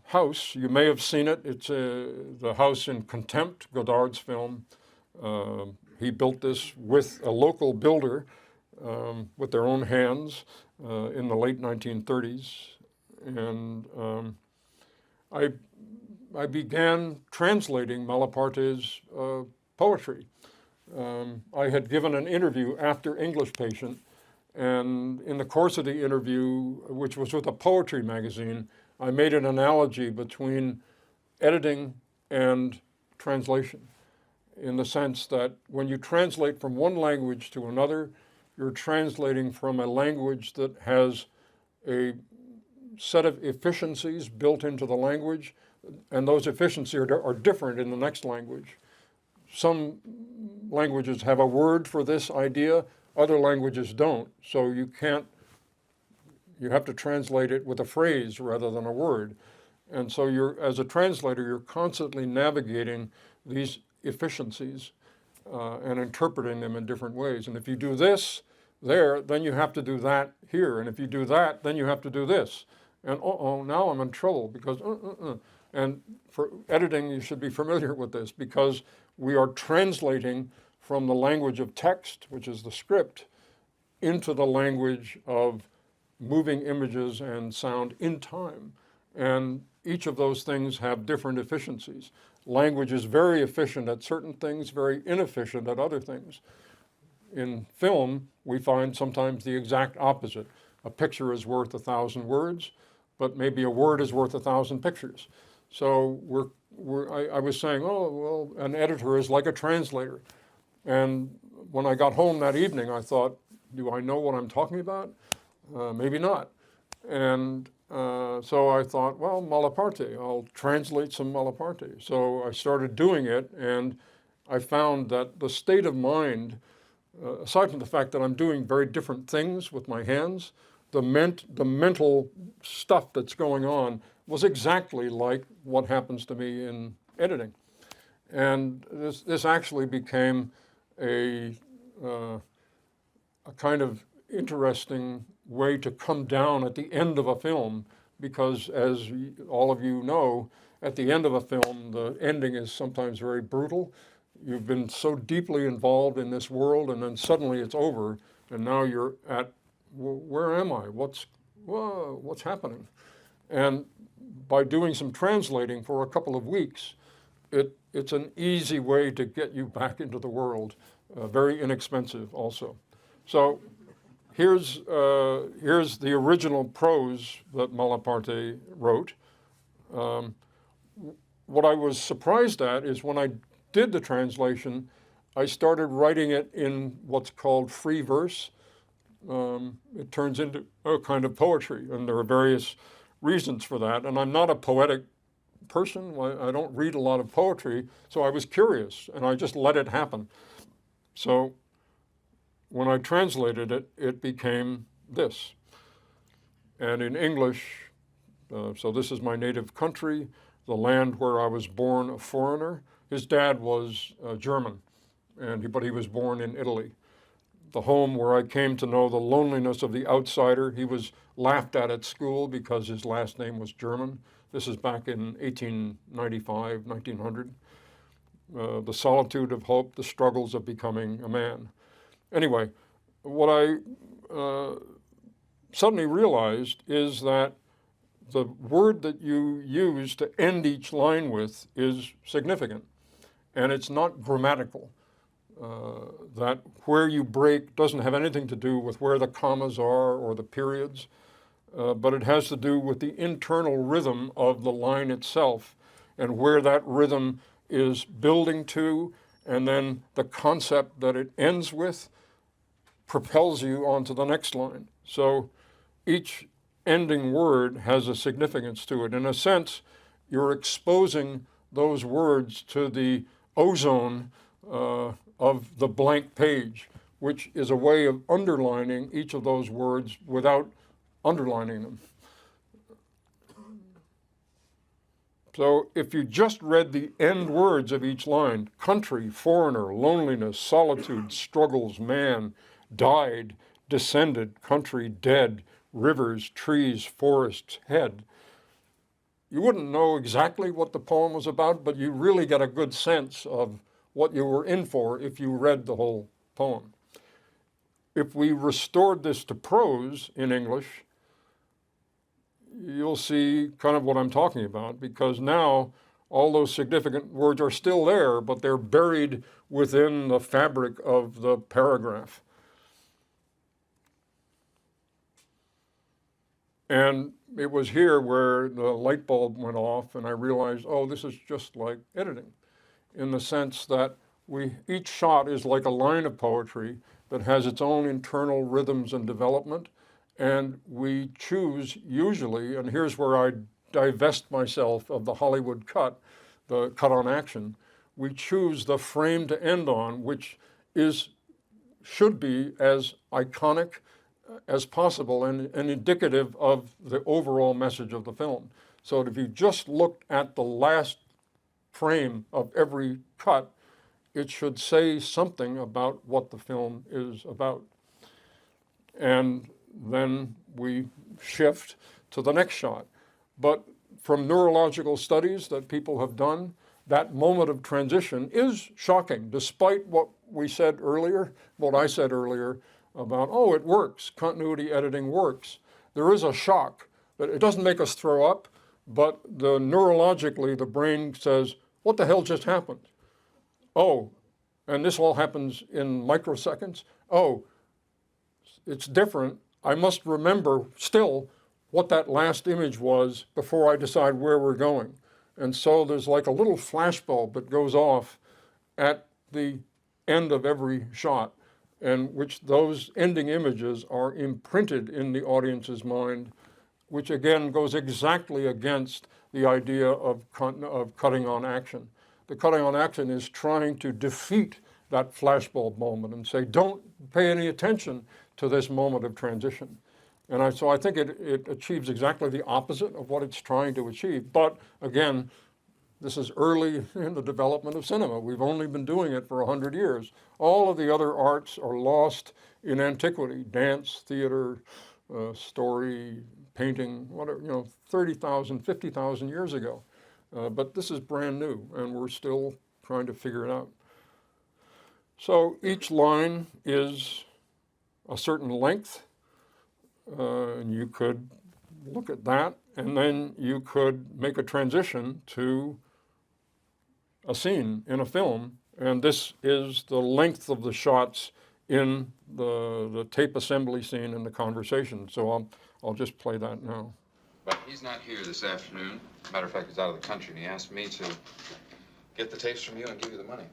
house. You may have seen it. It's the house in Contempt, Godard's film. He built this with a local builder with their own hands in the late 1930s. And I began translating Malaparte's poetry. I had given an interview after English Patient, and in the course of the interview, which was with a poetry magazine, I made an analogy between editing and translation, in the sense that when you translate from one language to another, you're translating from a language that has a set of efficiencies built into the language, and those efficiencies are different in the next language. Some languages have a word for this idea, other languages don't, so you have to translate it with a phrase rather than a word. And so as a translator, you're constantly navigating these efficiencies and interpreting them in different ways. And if you do this there, then you have to do that here. And if you do that, then you have to do this. And now I'm in trouble because And for editing, you should be familiar with this because we are translating from the language of text, which is the script, into the language of moving images and sound in time. And each of those things have different efficiencies. Language is very efficient at certain things, very inefficient at other things. In film, we find sometimes the exact opposite. A picture is worth 1,000 words, but maybe a word is worth 1,000 pictures. So I was saying, oh, well, an editor is like a translator. And when I got home that evening, I thought, do I know what I'm talking about? Maybe not. And so I thought, well, Malaparte, I'll translate some Malaparte. So I started doing it, and I found that the state of mind, aside from the fact that I'm doing very different things with my hands, the mental stuff that's going on was exactly like what happens to me in editing. And this actually became a kind of interesting way to come down at the end of a film, because as all of you know, at the end of a film, the ending is sometimes very brutal. You've been so deeply involved in this world, and then suddenly it's over, and now you're at, where am I? What's happening? And by doing some translating for a couple of weeks, it's an easy way to get you back into the world, very inexpensive also. So here's the original prose that Malaparte wrote. What I was surprised at is when I did the translation, I started writing it in what's called free verse. It turns into a kind of poetry, and there are various reasons for that. And I'm not a poetic person. I don't read a lot of poetry, so I was curious, and I just let it happen. So when I translated it, it became this. And in English, so this is my native country, the land where I was born a foreigner. His dad was German, but he was born in Italy. The home where I came to know the loneliness of the outsider. He was laughed at school because his last name was German. This is back in 1895, 1900. The solitude of hope, the struggles of becoming a man. Anyway, what I suddenly realized is that the word that you use to end each line with is significant, and it's not grammatical. That where you break doesn't have anything to do with where the commas are or the periods, but it has to do with the internal rhythm of the line itself and where that rhythm is building to, and then the concept that it ends with propels you onto the next line. So each ending word has a significance to it. In a sense, you're exposing those words to the ozone of the blank page, which is a way of underlining each of those words without underlining them. So if you just read the end words of each line, country, foreigner, loneliness, solitude, struggles, man, died, descended, country, dead, rivers, trees, forests, head, you wouldn't know exactly what the poem was about, but you really get a good sense of what you were in for if you read the whole poem. If we restored this to prose in English, you'll see kind of what I'm talking about, because now all those significant words are still there, but they're buried within the fabric of the paragraph. And it was here where the light bulb went off, and I realized, oh, this is just like editing, in the sense that each shot is like a line of poetry that has its own internal rhythms and development, and we choose usually, and here's where I divest myself of the Hollywood cut, the cut on action, we choose the frame to end on, which should be as iconic as possible and indicative of the overall message of the film. So that if you just looked at the last frame of every cut, it should say something about what the film is about. And then we shift to the next shot. But from neurological studies that people have done, that moment of transition is shocking, despite what we said earlier, what I said earlier about, oh, it works, continuity editing works. There is a shock, but it doesn't make us throw up, but neurologically, the brain says, what the hell just happened? Oh, and this all happens in microseconds. Oh, it's different. I must remember still what that last image was before I decide where we're going. And so there's like a little flashbulb that goes off at the end of every shot, and which those ending images are imprinted in the audience's mind, which again goes exactly against the idea of cutting on action. The cutting on action is trying to defeat that flashbulb moment and say, don't pay any attention to this moment of transition. And so I think it achieves exactly the opposite of what it's trying to achieve. But again, this is early in the development of cinema. We've only been doing it for 100 years. All of the other arts are lost in antiquity: dance, theater, story, painting, whatever, 30,000, 50,000 years ago. But this is brand new, and we're still trying to figure it out. So each line is a certain length, and you could look at that, and then you could make a transition to a scene in a film, and this is the length of the shots in the tape assembly scene in the conversation. So I'll just play that now. But he's not here this afternoon. Matter of fact, he's out of the country, and he asked me to get the tapes from you and give you the money.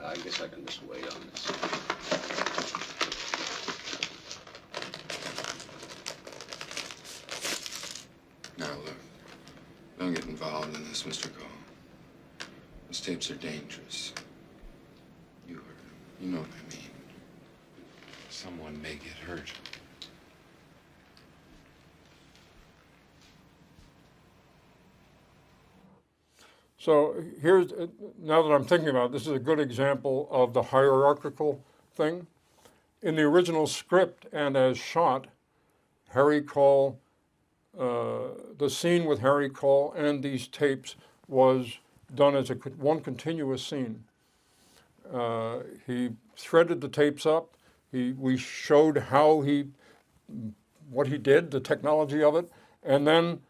I guess I can just wait on this. Now, look, don't get involved in this, Mr. Cole. Those tapes are dangerous. You know what I mean. Someone may get hurt. So here's, now that I'm thinking about it, this is a good example of the hierarchical thing. In the original script and as shot, Harry Cole, the scene with Harry Cole and these tapes was done as one continuous scene. He threaded the tapes up. We showed what he did, the technology of it, and then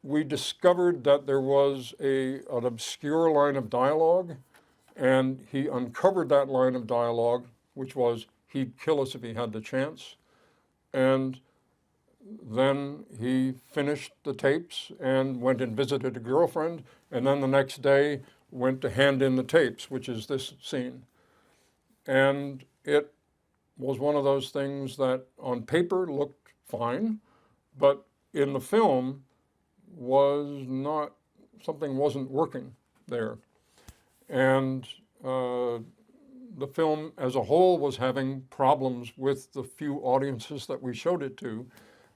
we discovered that there was an obscure line of dialogue, and he uncovered that line of dialogue, which was, he'd kill us if he had the chance. And then he finished the tapes and went and visited a girlfriend, and then the next day went to hand in the tapes, which is this scene. And it was one of those things that on paper looked fine, but in the film, something wasn't working there. And the film as a whole was having problems with the few audiences that we showed it to,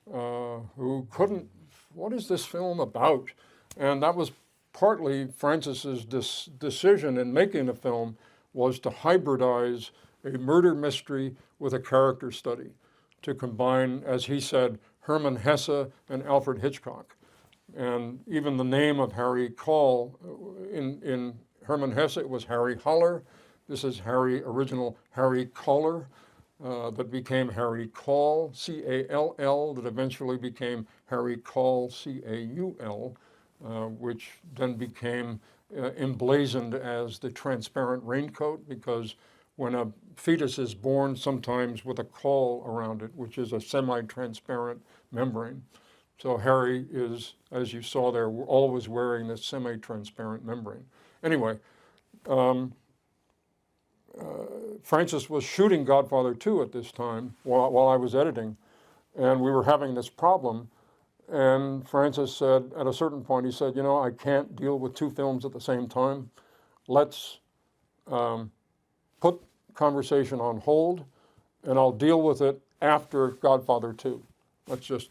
who couldn't, what is this film about? And that was partly Francis's decision in making the film, was to hybridize a murder mystery with a character study, to combine, as he said, Hermann Hesse and Alfred Hitchcock. And even the name of Harry Cole, in Hermann Hesse, it was Harry Haller. This is original Harry Coller, that became Harry Call, C-A-L-L, that eventually became Harry Call, C-A-U-L, which then became emblazoned as the transparent raincoat, because when a fetus is born, sometimes with a caul around it, which is a semi-transparent membrane. So Harry is, as you saw there, always wearing this semi-transparent membrane. Anyway, Francis was shooting Godfather 2 at this time while I was editing, and we were having this problem. And Francis said, at a certain point, he said, you know, I can't deal with two films at the same time. Let's put conversation on hold, and I'll deal with it after Godfather 2. Let's just,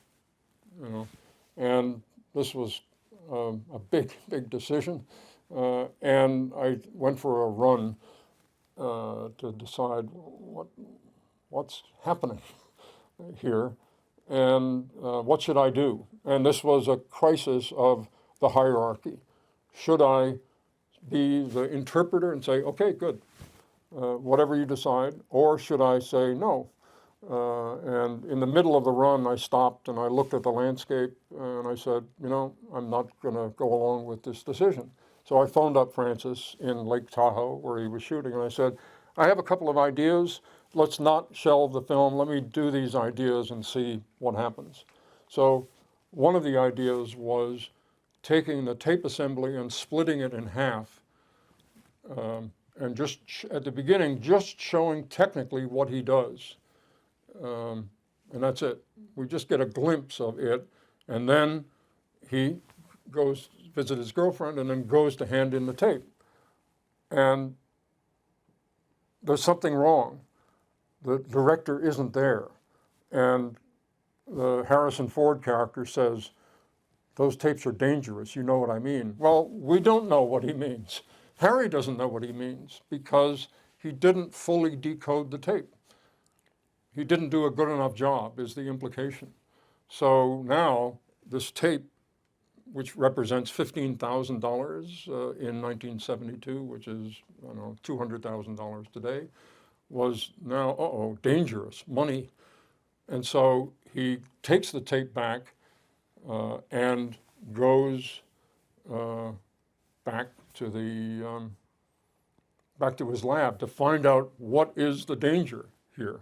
you know, and this was a big, big decision. And I went for a run to decide what's happening here and what should I do. And this was a crisis of the hierarchy. Should I be the interpreter and say, okay, good, whatever you decide, or should I say no? And in the middle of the run, I stopped and I looked at the landscape and I said, you know, I'm not going to go along with this decision. So I phoned up Francis in Lake Tahoe where he was shooting, and I said, I have a couple of ideas. Let's not shelve the film. Let me do these ideas and see what happens. So one of the ideas was taking the tape assembly and splitting it in half, and just at the beginning, just showing technically what he does. And that's it. We just get a glimpse of it, and then he goes visit his girlfriend and then goes to hand in the tape. And there's something wrong. The director isn't there. And the Harrison Ford character says, those tapes are dangerous, you know what I mean. Well, we don't know what he means. Harry doesn't know what he means because he didn't fully decode the tape. He didn't do a good enough job, is the implication. So now this tape, which represents $15,000 in 1972, which is, I don't know, $200,000 today, was now, dangerous, money. And so he takes the tape back and goes back to his lab to find out what is the danger here.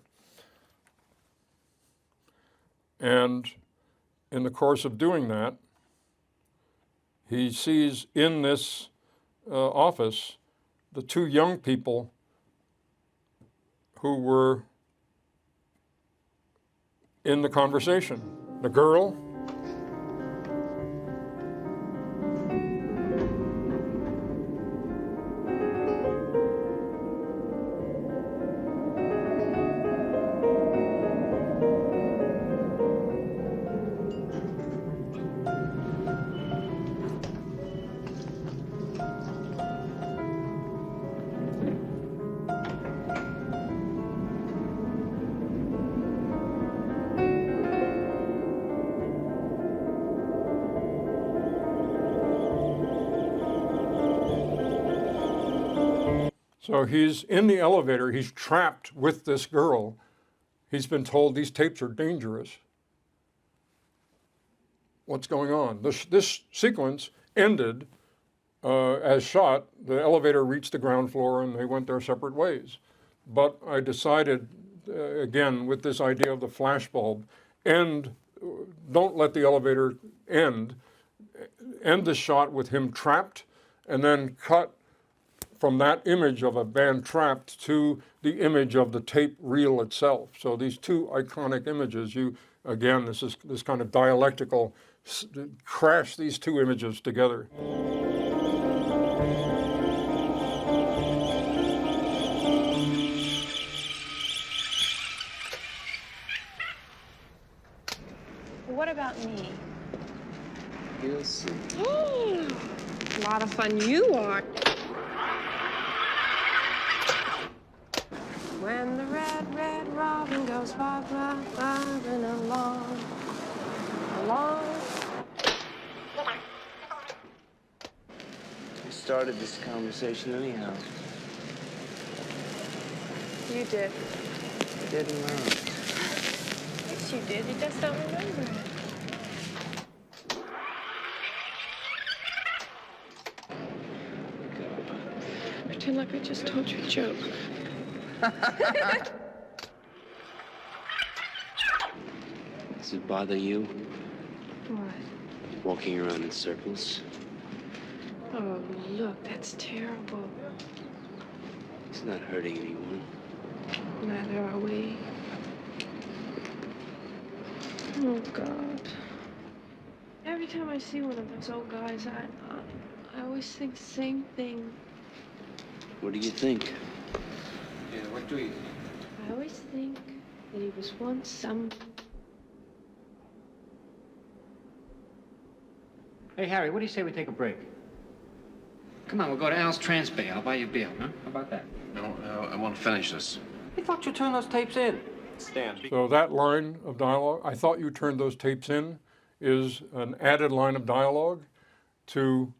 And in the course of doing that, he sees in this office the two young people who were in the conversation. The girl So he's in the elevator, he's trapped with this girl. He's been told these tapes are dangerous. What's going on? This sequence ended as shot. The elevator reached the ground floor and they went their separate ways. But I decided, again, with this idea of the flashbulb, don't let the elevator end the shot with him trapped, and then cut from that image of a man trapped to the image of the tape reel itself. So these two iconic images, again, this kind of dialectical, crash these two images together. What about me? You'll see. A lot of fun you are. When the red, red robin goes bobbing along. We started this conversation anyhow. You did. I didn't know. Yes, you did. You just don't remember it. Pretend like I just told you a joke. Does it bother you? What? Walking around in circles? Oh, look, that's terrible. He's not hurting anyone. Neither are we. Oh, God. Every time I see one of those old guys, I always think the same thing. What do you think? Yeah, what do you think? I always think that he was once some... Hey, Harry, what do you say we take a break? Come on, we'll go to Al's Transbay. I'll buy you a beer, huh? How about that? No, I want to finish this. I thought you turned those tapes in. Stan, So that line of dialogue, I thought you turned those tapes in, is an added line of dialogue to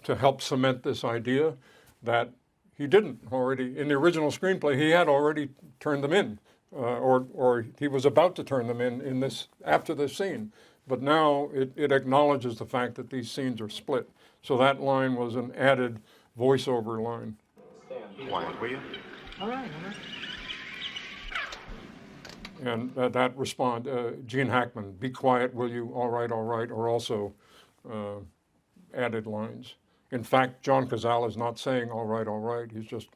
help cement this idea that he didn't already, in the original screenplay, he had already turned them in, or he was about to turn them in this, after this scene. But now it acknowledges the fact that these scenes are split. So that line was an added voiceover line. quiet, will you? All right, all right. And that respond, Gene Hackman, be quiet, will you, all right, are also added lines. In fact, John Cazale is not saying all right, he's just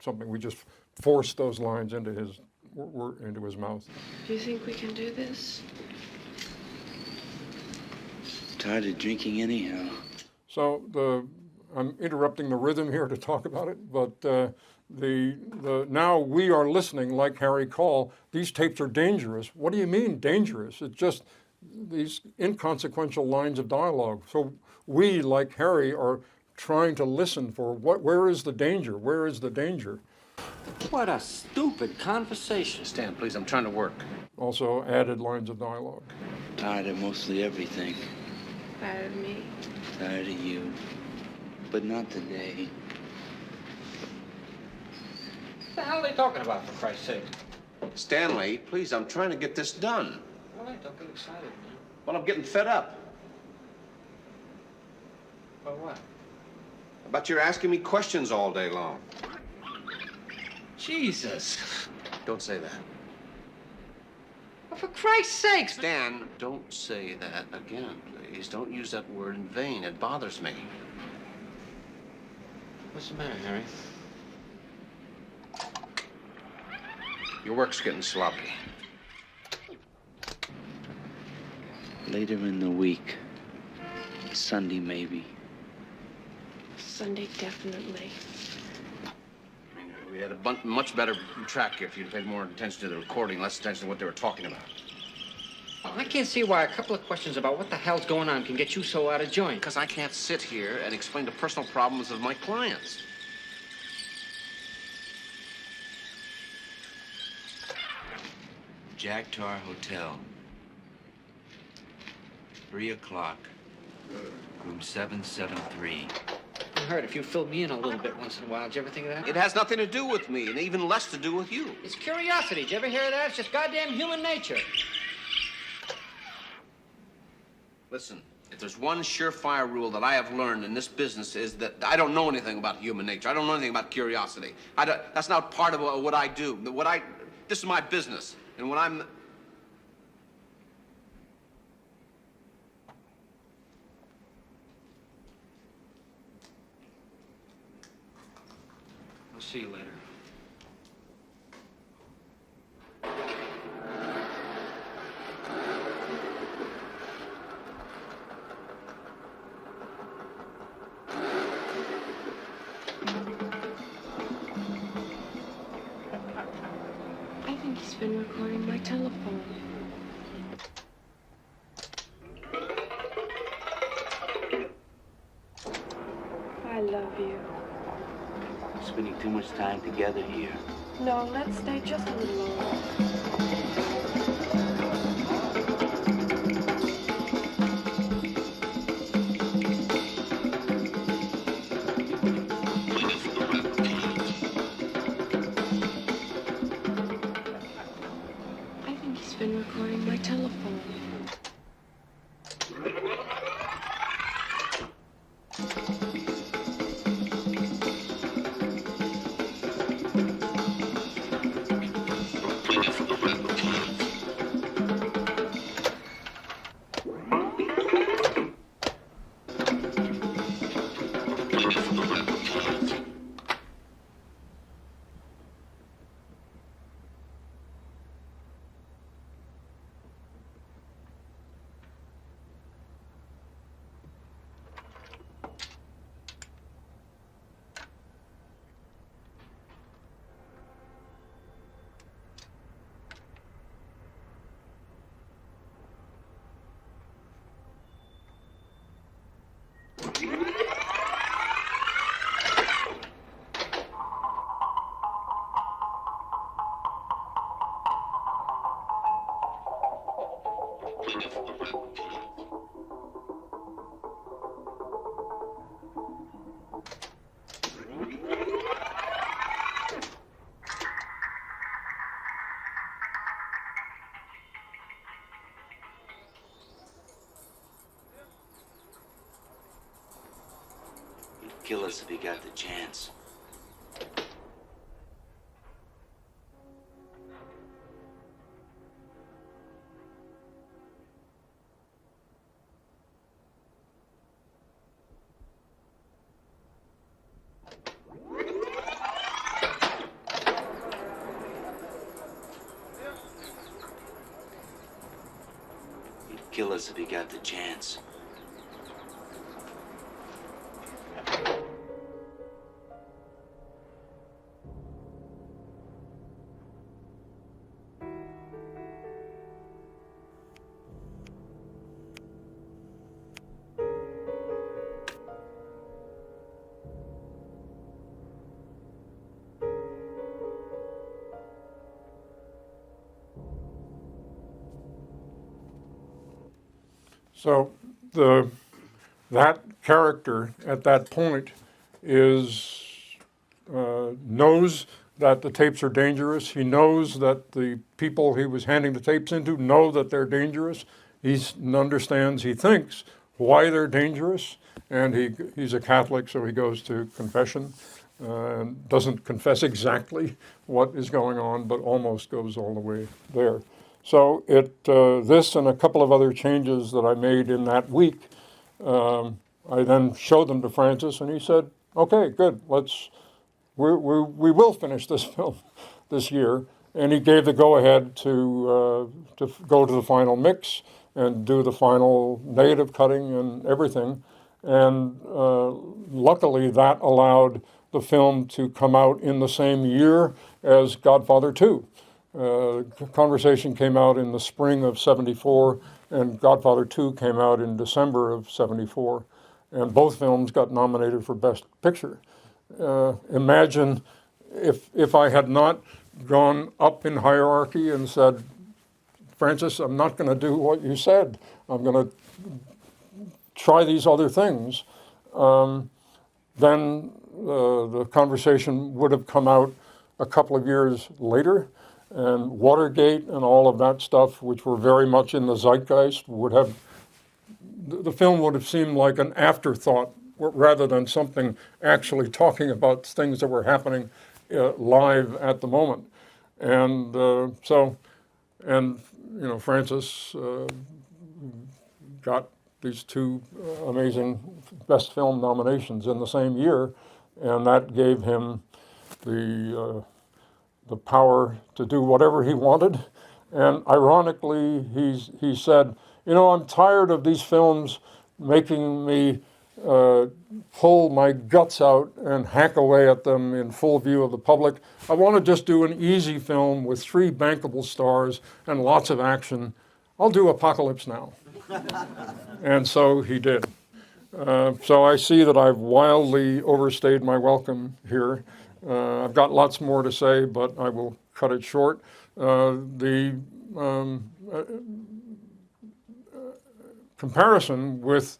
something, we just forced those lines into his mouth. Do you think we can do this? Tired of drinking anyhow. So I'm interrupting the rhythm here to talk about it, but now we are listening like Harry Call. These tapes are dangerous. What do you mean dangerous? It's just these inconsequential lines of dialogue. So we, like Harry, are trying to listen for where is the danger? Where is the danger? What a stupid conversation. Stan, please, I'm trying to work. Also added lines of dialogue. Tired of mostly everything. Tired of me? Tired of you. But not today. What the hell are they talking about, for Christ's sake? Stanley, please, I'm trying to get this done. All right, don't get excited, man. Well, I'm getting fed up. For what? About you're asking me questions all day long. Jesus. Don't say that. Well, for Christ's sake. Stan, don't say that again, please. Don't use that word in vain. It bothers me. What's the matter, Harry? Your work's getting sloppy. Later in the week. Sunday, maybe. Sunday, definitely. We had a much better track here if you'd paid more attention to the recording, less attention to what they were talking about. Well, I can't see why a couple of questions about what the hell's going on can get you so out of joint. Because I can't sit here and explain the personal problems of my clients. Jack Tar Hotel. 3 o'clock. Room 773. I heard if you filled me in a little bit once in a while. Did you ever think of that? It has nothing to do with me, and even less to do with you. It's curiosity. Did you ever hear of that? It's just goddamn human nature. Listen, if there's one surefire rule that I have learned in this business is that I don't know anything about human nature. I don't know anything about curiosity. That's not part of what I do. This is my business, and when I'm... I'll see you later. I think he's been recording my telephone. I love you. Spending too much time together here. No, let's stay just a little longer. I think he's been recording my telephone. kill us if he got the chance. He'd kill us if he got the chance. So that character at that point knows that the tapes are dangerous. He knows that the people he was handing the tapes into know that they're dangerous. He understands, he thinks, why they're dangerous. And he's a Catholic, so he goes to confession and doesn't confess exactly what is going on, but almost goes all the way there. So this and a couple of other changes that I made in that week, I then showed them to Francis, and he said, "Okay, good. We will finish this film this year." And he gave the go-ahead to go to the final mix and do the final negative cutting and everything. And luckily, that allowed the film to come out in the same year as Godfather 2. Conversation came out in the spring of '74, and Godfather 2 came out in December of '74. And both films got nominated for Best Picture. Imagine if I had not gone up in hierarchy and said, "Francis, I'm not going to do what you said. I'm going to try these other things," then the conversation would have come out a couple of years later. And Watergate and all of that stuff, which were very much in the zeitgeist, the film would have seemed like an afterthought rather than something actually talking about things that were happening live at the moment. And Francis got these two amazing Best Film nominations in the same year, and that gave him the power to do whatever he wanted. And ironically, he said, "I'm tired of these films making me pull my guts out and hack away at them in full view of the public. I want to just do an easy film with 3 bankable stars and lots of action. I'll do Apocalypse Now." And so he did. So I see that I've wildly overstayed my welcome here. I've got lots more to say, but I will cut it short. The comparison with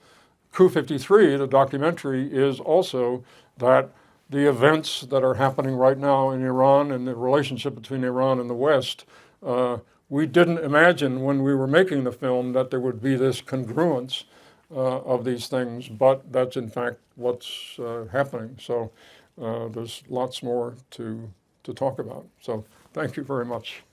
Coup 53, the documentary, is also that the events that are happening right now in Iran and the relationship between Iran and the West, we didn't imagine when we were making the film that there would be this congruence of these things, but that's in fact what's happening. So there's lots more to talk about. So thank you very much.